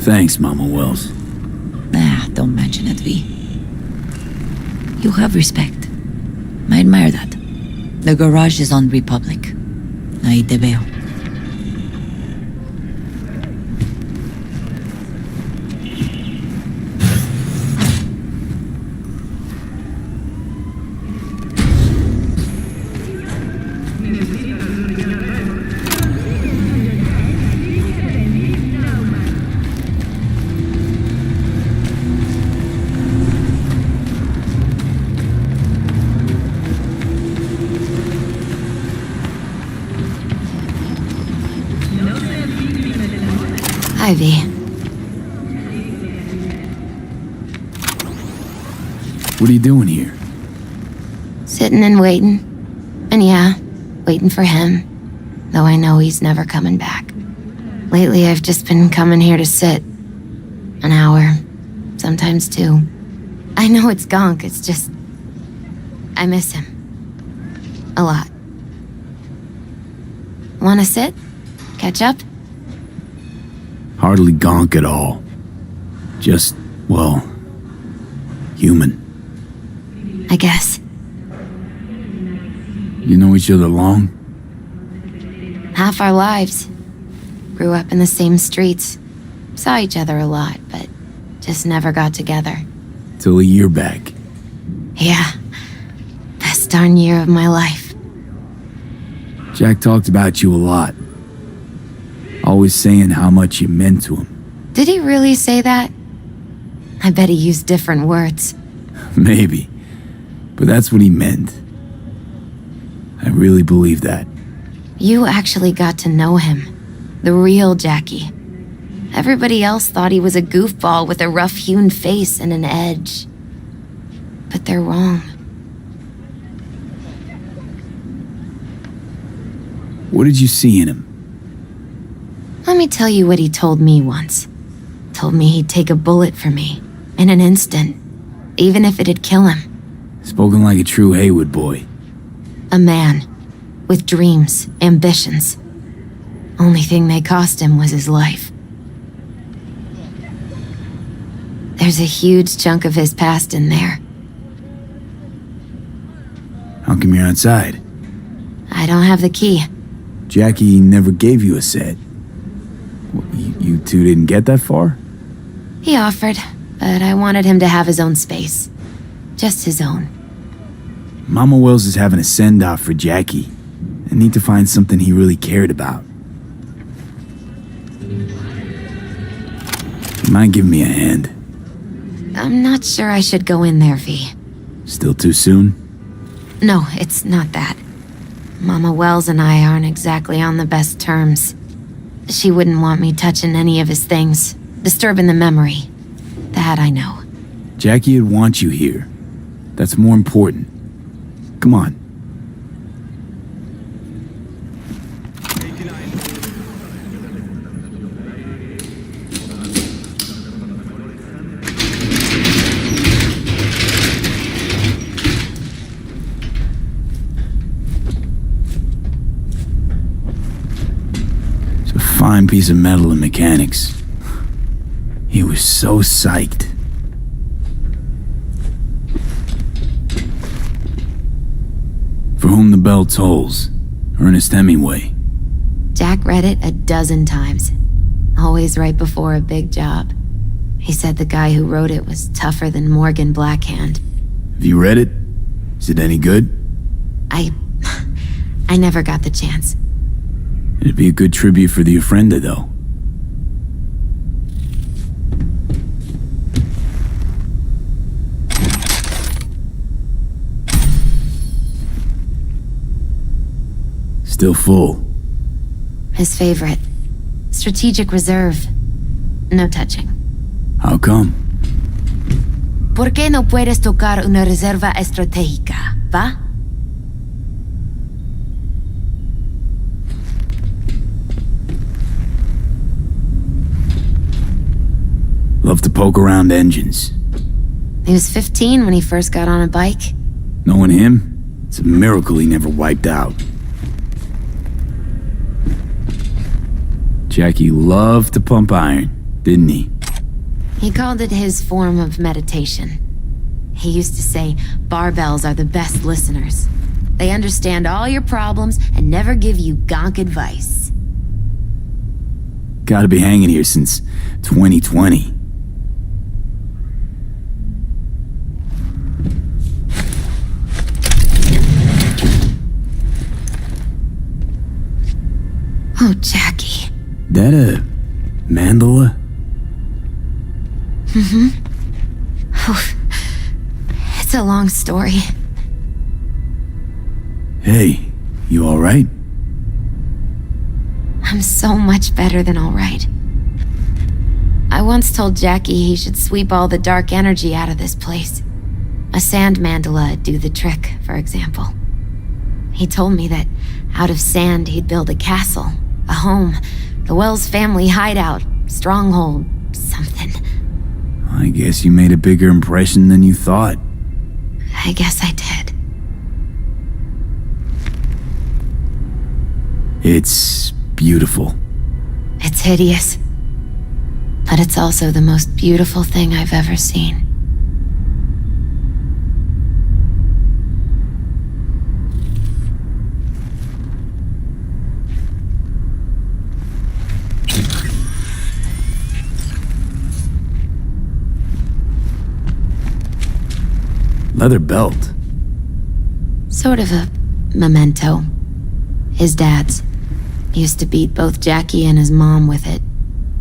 Speaker 4: Thanks, Mama Wells.
Speaker 3: Don't mention it, V. You have respect. I admire that. The garage is on Republic. Ahí te veo. Ivy.
Speaker 4: What are you doing here?
Speaker 21: Sitting and waiting. And yeah, waiting for him. Though I know he's never coming back. Lately, I've just been coming here to sit. An hour. Sometimes two. I know it's gonk, it's just... I miss him. A lot. Wanna sit? Catch up?
Speaker 4: Hardly gonk at all. Just, well, human.
Speaker 21: I guess.
Speaker 4: You know each other long?
Speaker 21: Half our lives. Grew up in the same streets. Saw each other a lot, but just never got together.
Speaker 4: Till a year back.
Speaker 21: Yeah. Best darn year of my life.
Speaker 4: Jack talked about you a lot. Always saying how much you meant to him.
Speaker 21: Did he really say that? I bet he used different words.
Speaker 4: Maybe. But that's what he meant. I really believe that.
Speaker 21: You actually got to know him. The real Jackie. Everybody else thought he was a goofball with a rough-hewn face and an edge. But they're wrong.
Speaker 4: What did you see in him?
Speaker 21: Let me tell you what he told me once. Told me he'd take a bullet for me, in an instant, even if it'd kill him.
Speaker 4: Spoken like a true Haywood boy.
Speaker 21: A man, with dreams, ambitions. Only thing they cost him was his life. There's a huge chunk of his past in there.
Speaker 4: How come you're outside?
Speaker 21: I don't have the key.
Speaker 4: Jackie never gave you a set. You two didn't get that far?
Speaker 21: He offered, but I wanted him to have his own space. Just his own.
Speaker 4: Mama Wells is having a send-off for Jackie. I need to find something he really cared about. You mind giving me a hand?
Speaker 21: I'm not sure I should go in there, V.
Speaker 4: Still too soon?
Speaker 21: No, it's not that. Mama Wells and I aren't exactly on the best terms. She wouldn't want me touching any of his things, disturbing the memory. That I know.
Speaker 4: Jackie would want you here. That's more important. Come on. It's a fine piece of metal in mechanics. He was so psyched. For Whom the Bell Tolls, Ernest Hemingway.
Speaker 21: Jack read it a dozen times. Always right before a big job. He said the guy who wrote it was tougher than Morgan Blackhand.
Speaker 4: Have you read it? Is it any good?
Speaker 21: I never got the chance.
Speaker 4: It'd be a good tribute for the Ofrenda, though. Still full.
Speaker 21: His favorite. Strategic reserve. No touching.
Speaker 4: How come?
Speaker 21: ¿Por qué no puedes tocar una reserva estratégica, va?
Speaker 4: Love to poke around engines.
Speaker 21: He was 15 when he first got on a bike.
Speaker 4: Knowing him, it's a miracle he never wiped out. Jackie loved to pump iron, didn't he?
Speaker 21: He called it his form of meditation. He used to say barbells are the best listeners. They understand all your problems and never give you gonk advice.
Speaker 4: Gotta be hanging here since 2020.
Speaker 21: Oh, Jackie.
Speaker 4: That a mandala?
Speaker 21: Mm-hmm. It's a long story.
Speaker 4: Hey, you alright?
Speaker 21: I'm so much better than alright. I once told Jackie he should sweep all the dark energy out of this place. A sand mandala'd do the trick, for example. He told me that out of sand he'd build a castle, a home, the Wells family hideout, stronghold, something.
Speaker 4: I guess you made a bigger impression than you thought.
Speaker 21: I guess I did.
Speaker 4: It's beautiful.
Speaker 21: It's hideous. But it's also the most beautiful thing I've ever seen.
Speaker 4: Leather belt.
Speaker 21: Sort of a memento. His dad's. Used to beat both Jackie and his mom with it.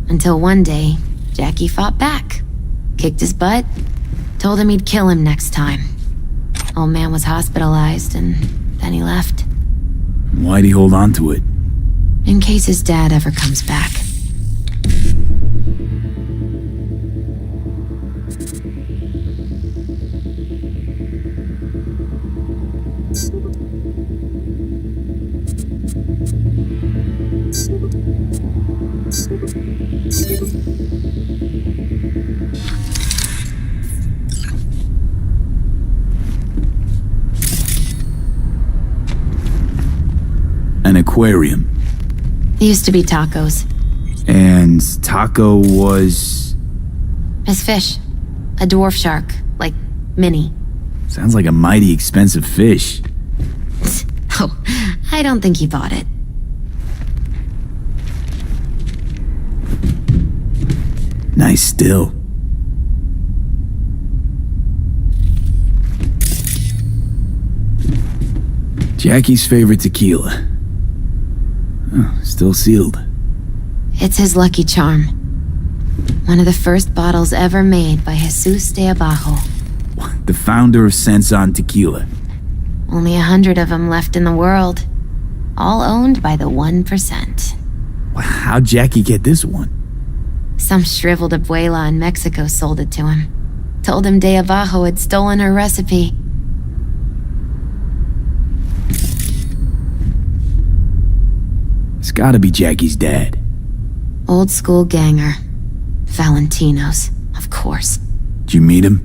Speaker 21: Until one day, Jackie fought back. Kicked his butt. Told him he'd kill him next time. Old man was hospitalized and then he left.
Speaker 4: Why'd he hold on to it?
Speaker 21: In case his dad ever comes back.
Speaker 4: An aquarium.
Speaker 21: It used to be Taco's.
Speaker 4: And Taco was...
Speaker 21: His fish. A dwarf shark. Like, mini.
Speaker 4: Sounds like a mighty expensive fish.
Speaker 21: Oh, I don't think he bought it.
Speaker 4: Nice still. Jackie's favorite tequila. Oh, still sealed.
Speaker 21: It's his lucky charm. One of the first bottles ever made by Jesus de Abajo.
Speaker 4: The founder of Sensan Tequila.
Speaker 21: Only 100 of them left in the world. All owned by the 1%.
Speaker 4: How'd Jackie get this one?
Speaker 21: Some shriveled abuela in Mexico sold it to him. Told him de Abajo had stolen her recipe.
Speaker 4: It's gotta be Jackie's dad.
Speaker 21: Old school ganger. Valentino's, of course.
Speaker 4: Did you meet him?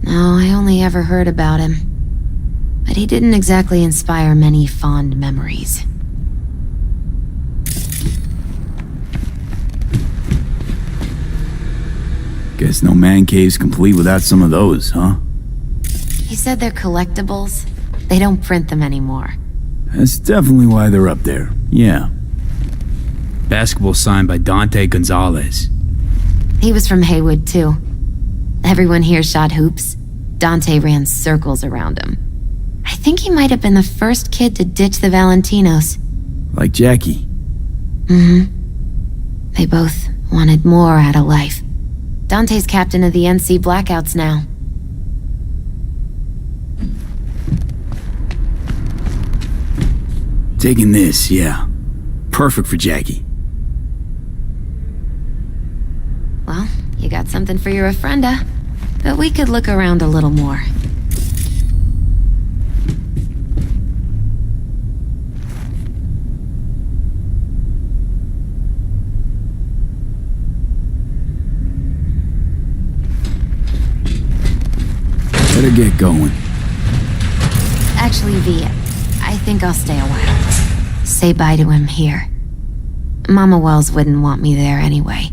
Speaker 21: No, I only ever heard about him. But he didn't exactly inspire many fond memories.
Speaker 4: Guess no man cave's complete without some of those, huh?
Speaker 21: He said they're collectibles. They don't print them anymore.
Speaker 4: That's definitely why they're up there, yeah. Basketball signed by Dante Gonzalez.
Speaker 21: He was from Haywood, too. Everyone here shot hoops. Dante ran circles around him. I think he might have been the first kid to ditch the Valentinos.
Speaker 4: Like Jackie.
Speaker 21: Mm-hmm. They both wanted more out of life. Dante's captain of the NC Blackouts now.
Speaker 4: Taking this, yeah. Perfect for Jackie.
Speaker 21: Well, you got something for your ofrenda. But we could look around a little more.
Speaker 4: Better get going.
Speaker 21: Actually, V, I think I'll stay a while. Say bye to him here. Mama Wells wouldn't want me there anyway.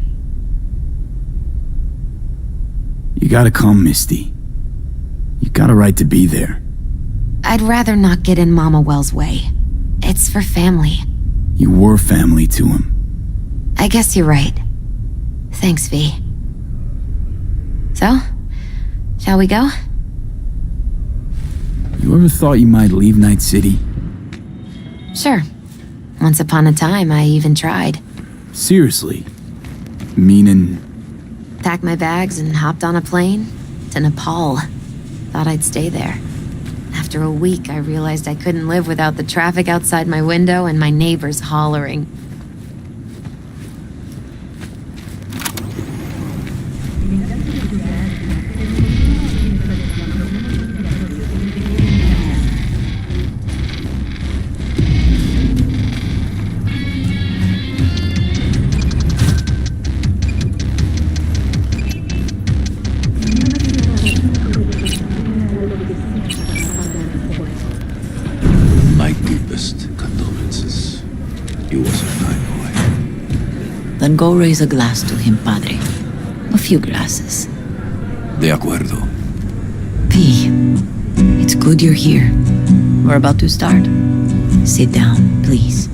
Speaker 4: You gotta come, Misty. You got a right to be there.
Speaker 21: I'd rather not get in Mama Wells' way. It's for family.
Speaker 4: You were family to him.
Speaker 21: I guess you're right. Thanks, V. So, shall we go?
Speaker 4: You ever thought you might leave Night City?
Speaker 21: Sure. Once upon a time, I even tried.
Speaker 4: Seriously? Meaning...
Speaker 21: Packed my bags and hopped on a plane to Nepal. Thought I'd stay there. After a week, I realized I couldn't live without the traffic outside my window and my neighbors hollering.
Speaker 3: Then go raise a glass to him, Padre. A few glasses.
Speaker 6: De acuerdo.
Speaker 3: P, it's good you're here. We're about to start. Sit down, please.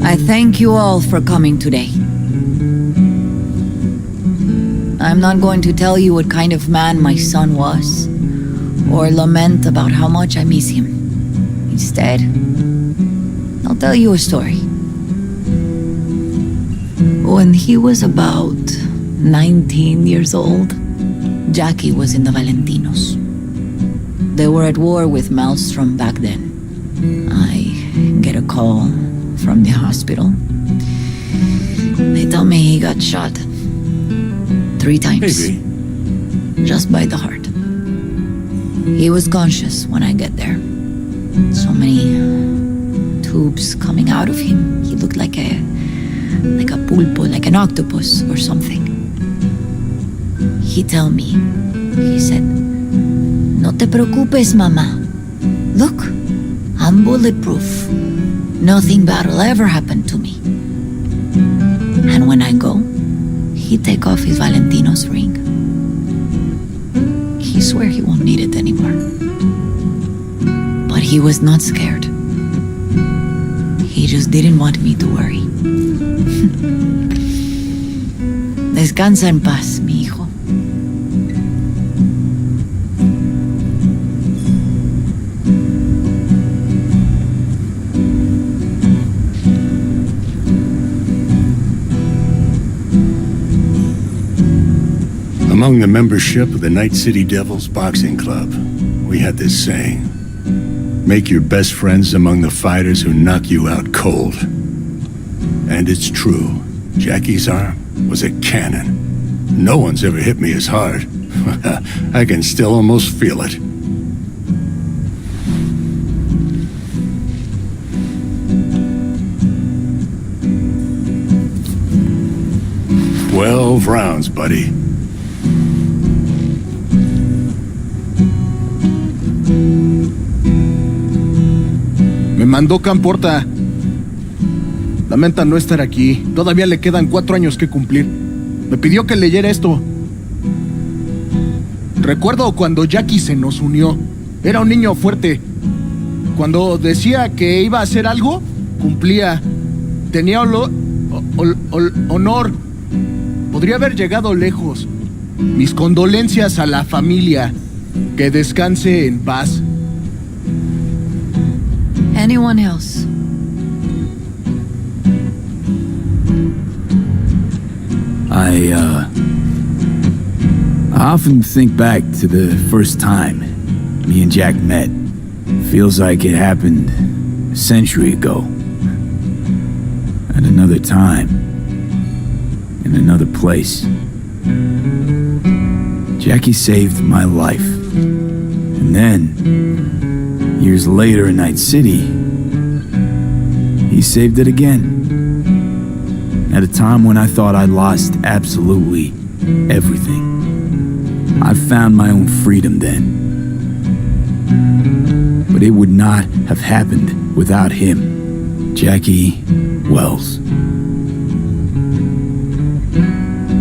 Speaker 3: I thank you all for coming today. I'm not going to tell you what kind of man my son was, or lament about how much I miss him. Instead, I'll tell you a story. When he was about 19 years old, Jackie was in the Valentinos. They were at war with Maelstrom back then. I get a call from the hospital. They tell me he got shot 3 times.
Speaker 6: Hey,
Speaker 3: just by the heart. He was conscious when I get there. So many tubes coming out of him. He looked like a pulpo, like an octopus or something. He tell me, he said, "No te preocupes, mama. Look, I'm bulletproof. Nothing bad will ever happen to me." And when I go, he take off his Valentino's ring. He swear he won't need it anymore. But he was not scared. He just didn't want me to worry. Descansa en paz, mi hijo.
Speaker 20: Among the membership of the Night City Devils Boxing Club, we had this saying: make your best friends among the fighters who knock you out cold. And it's true. Jackie's arm was a cannon. No one's ever hit me as hard. I can still almost feel it. 12 rounds, buddy.
Speaker 11: Me mandó Camporta. Lamenta no estar aquí. Todavía le quedan 4 años que cumplir. Me pidió que leyera esto. Recuerdo cuando Jackie se nos unió. Era un niño fuerte. Cuando decía que iba a hacer algo, cumplía. Tenía honor. Podría haber llegado lejos. Mis condolencias a la familia. Que descanse en paz.
Speaker 3: Anyone else?
Speaker 4: I often think back to the first time me and Jack met. Feels like it happened a century ago. At another time. In another place. Jackie saved my life. And then, years later in Night City, he saved it again. At a time when I thought I'd lost absolutely everything. I found my own freedom then. But it would not have happened without him, Jackie Wells.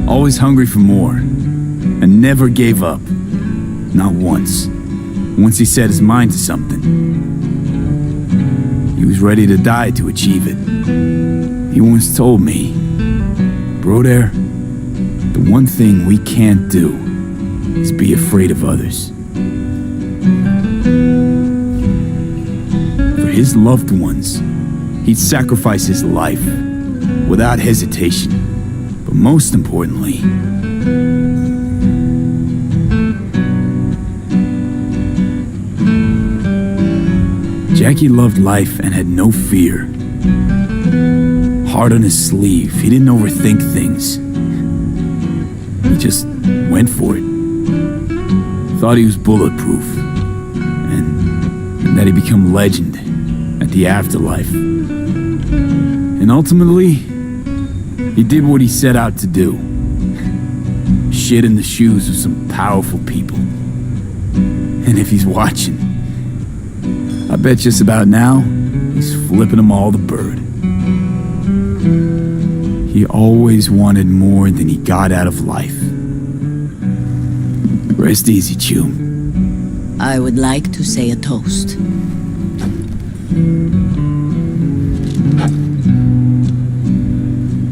Speaker 4: Always hungry for more, and never gave up. Not once. Once he set his mind to something, he was ready to die to achieve it. He once told me, "Brother, the one thing we can't do is be afraid of others." For his loved ones, he'd sacrifice his life without hesitation. But most importantly, Jackie loved life and had no fear. Heart on his sleeve, he didn't overthink things. He just went for it. Thought he was bulletproof. And that he'd become legend at the afterlife. And ultimately, he did what he set out to do. Shit in the shoes of some powerful people. And if he's watching, I bet just about now, he's flipping them all the bird. He always wanted more than he got out of life. Rest easy, Chew.
Speaker 3: I would like to say a toast.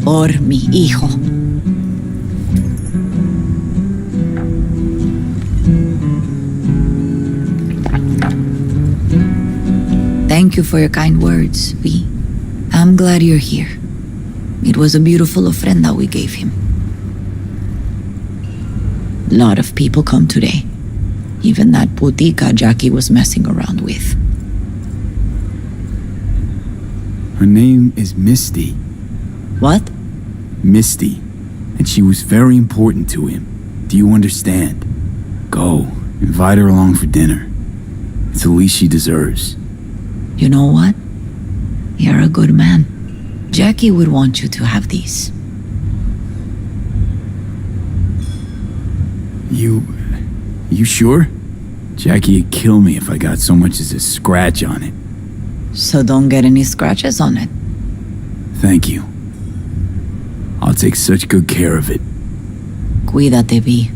Speaker 3: Por mi hijo. Thank you for your kind words, V. I'm glad you're here. It was a beautiful ofrenda we gave him. A lot of people come today. Even that putica Jackie was messing around with.
Speaker 4: Her name is Misty.
Speaker 3: What?
Speaker 4: Misty. And she was very important to him. Do you understand? Go. Invite her along for dinner. It's the least she deserves.
Speaker 3: You know what? You're a good man. Jackie would want you to have these.
Speaker 4: You sure? Jackie'd kill me if I got so much as a scratch on it.
Speaker 3: So don't get any scratches on it.
Speaker 4: Thank you. I'll take such good care of it.
Speaker 3: Cuídate, V.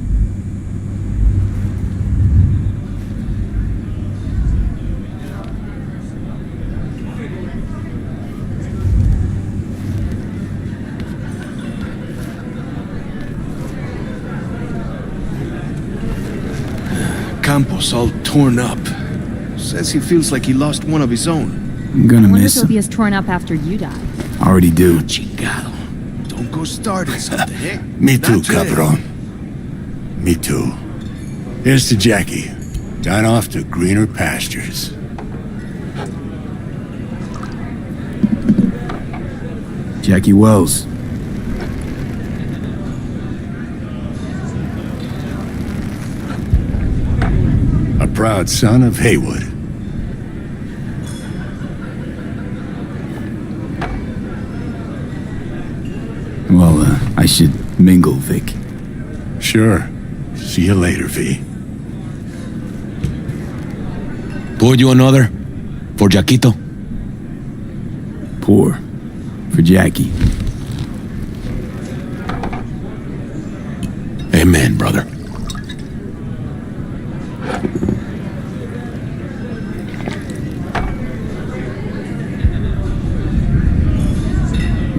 Speaker 11: Campos all torn up. Says he feels like he lost one of his own.
Speaker 4: I'm gonna
Speaker 9: I wonder
Speaker 4: miss
Speaker 9: if he'll be
Speaker 4: him.
Speaker 9: as torn up after you die.
Speaker 4: Already do.
Speaker 11: Chingado. Don't go starting something, eh?
Speaker 20: Me too,
Speaker 11: That's it.
Speaker 20: cabron. Me too. Here's to Jackie. Gone off to greener pastures.
Speaker 4: Jackie Wells.
Speaker 20: A proud son of Haywood.
Speaker 4: Well, I should mingle, Vic.
Speaker 20: Sure. See you later, V.
Speaker 6: Pour you another? For Jaquito?
Speaker 4: Pour. For Jackie.
Speaker 6: Amen, brother.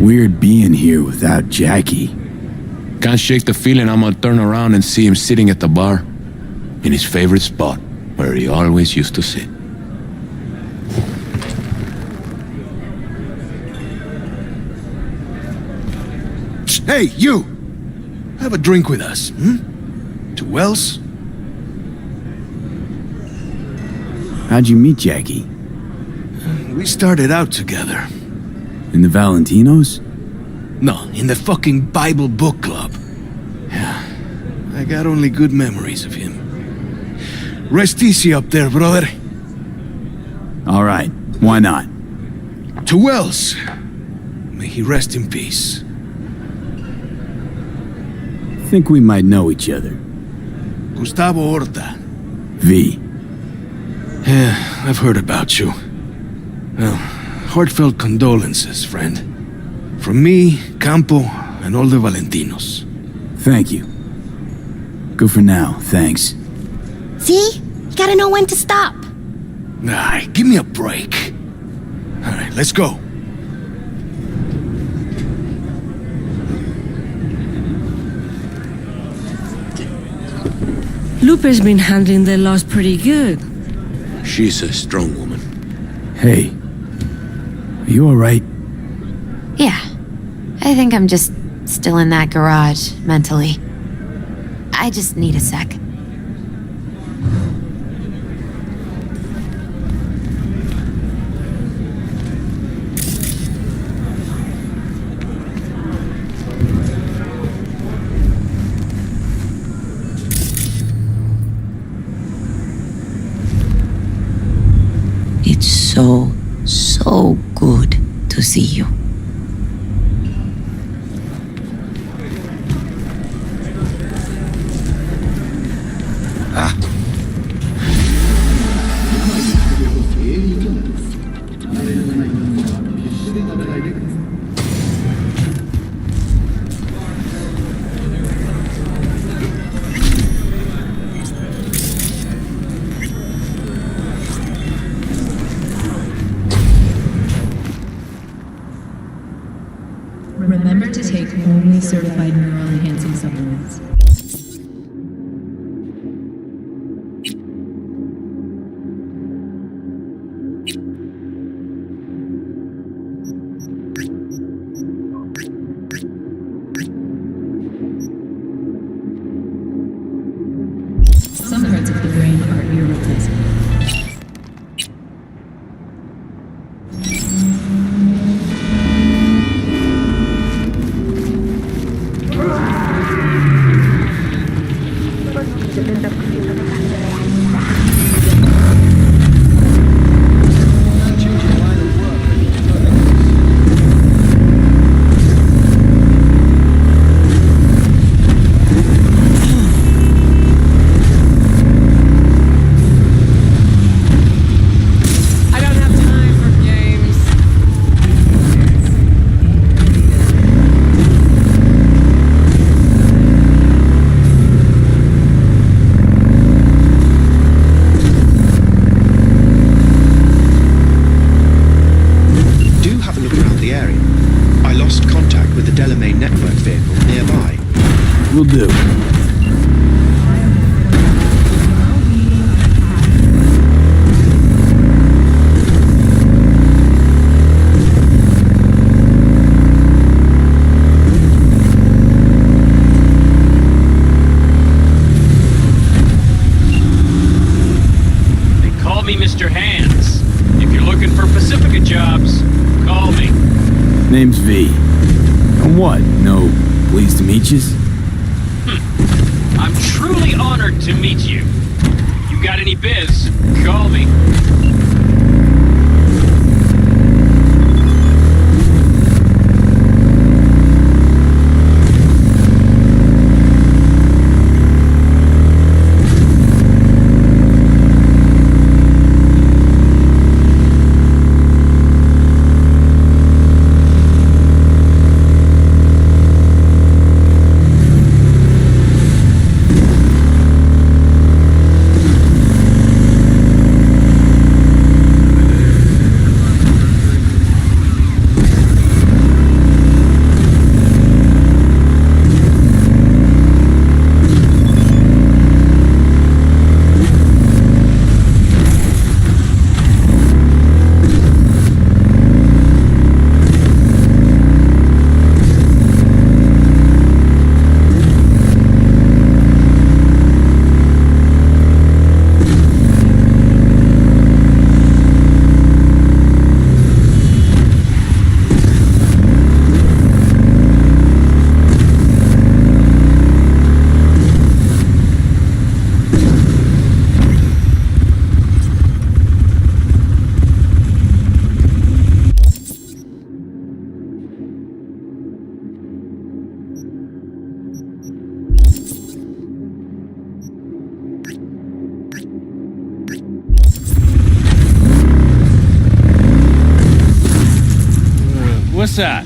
Speaker 4: Weird being here without Jackie.
Speaker 6: Can't shake the feeling I'm gonna turn around and see him sitting at the bar in his favorite spot where he always used to sit.
Speaker 11: Hey, you! Have a drink with us, To Wells?
Speaker 4: How'd you meet Jackie?
Speaker 11: We started out together.
Speaker 4: In the Valentinos?
Speaker 11: No, in the fucking Bible book club. Yeah, I got only good memories of him. Rest easy up there, brother.
Speaker 4: All right, why not?
Speaker 11: To Wells. May he rest in peace.
Speaker 4: Think we might know each other.
Speaker 11: Gustavo Horta.
Speaker 4: V.
Speaker 11: Yeah, I've heard about you. Well, heartfelt condolences, friend. From me, Campo, and all the Valentinos.
Speaker 4: Thank you. Good for now, thanks.
Speaker 21: See? You gotta know when to stop.
Speaker 11: Nah, give me a break. All right, let's go.
Speaker 23: Lupe's been handling the loss pretty good.
Speaker 6: She's a strong woman.
Speaker 4: Hey, are you all right?
Speaker 21: Yeah. I think I'm just still in that garage, mentally. I just need a sec.
Speaker 3: It's so good to see you.
Speaker 2: Remember to take only certified neural-enhancing supplements. Some parts of the brain are irreplaceable.
Speaker 4: Will do.
Speaker 9: They call me Mr. Hands. If you're looking for Pacifica jobs, call me.
Speaker 4: Name's V. And what? No pleased to meet yous?
Speaker 9: I'm truly honored to meet you. You got any biz, call me.
Speaker 7: What's that?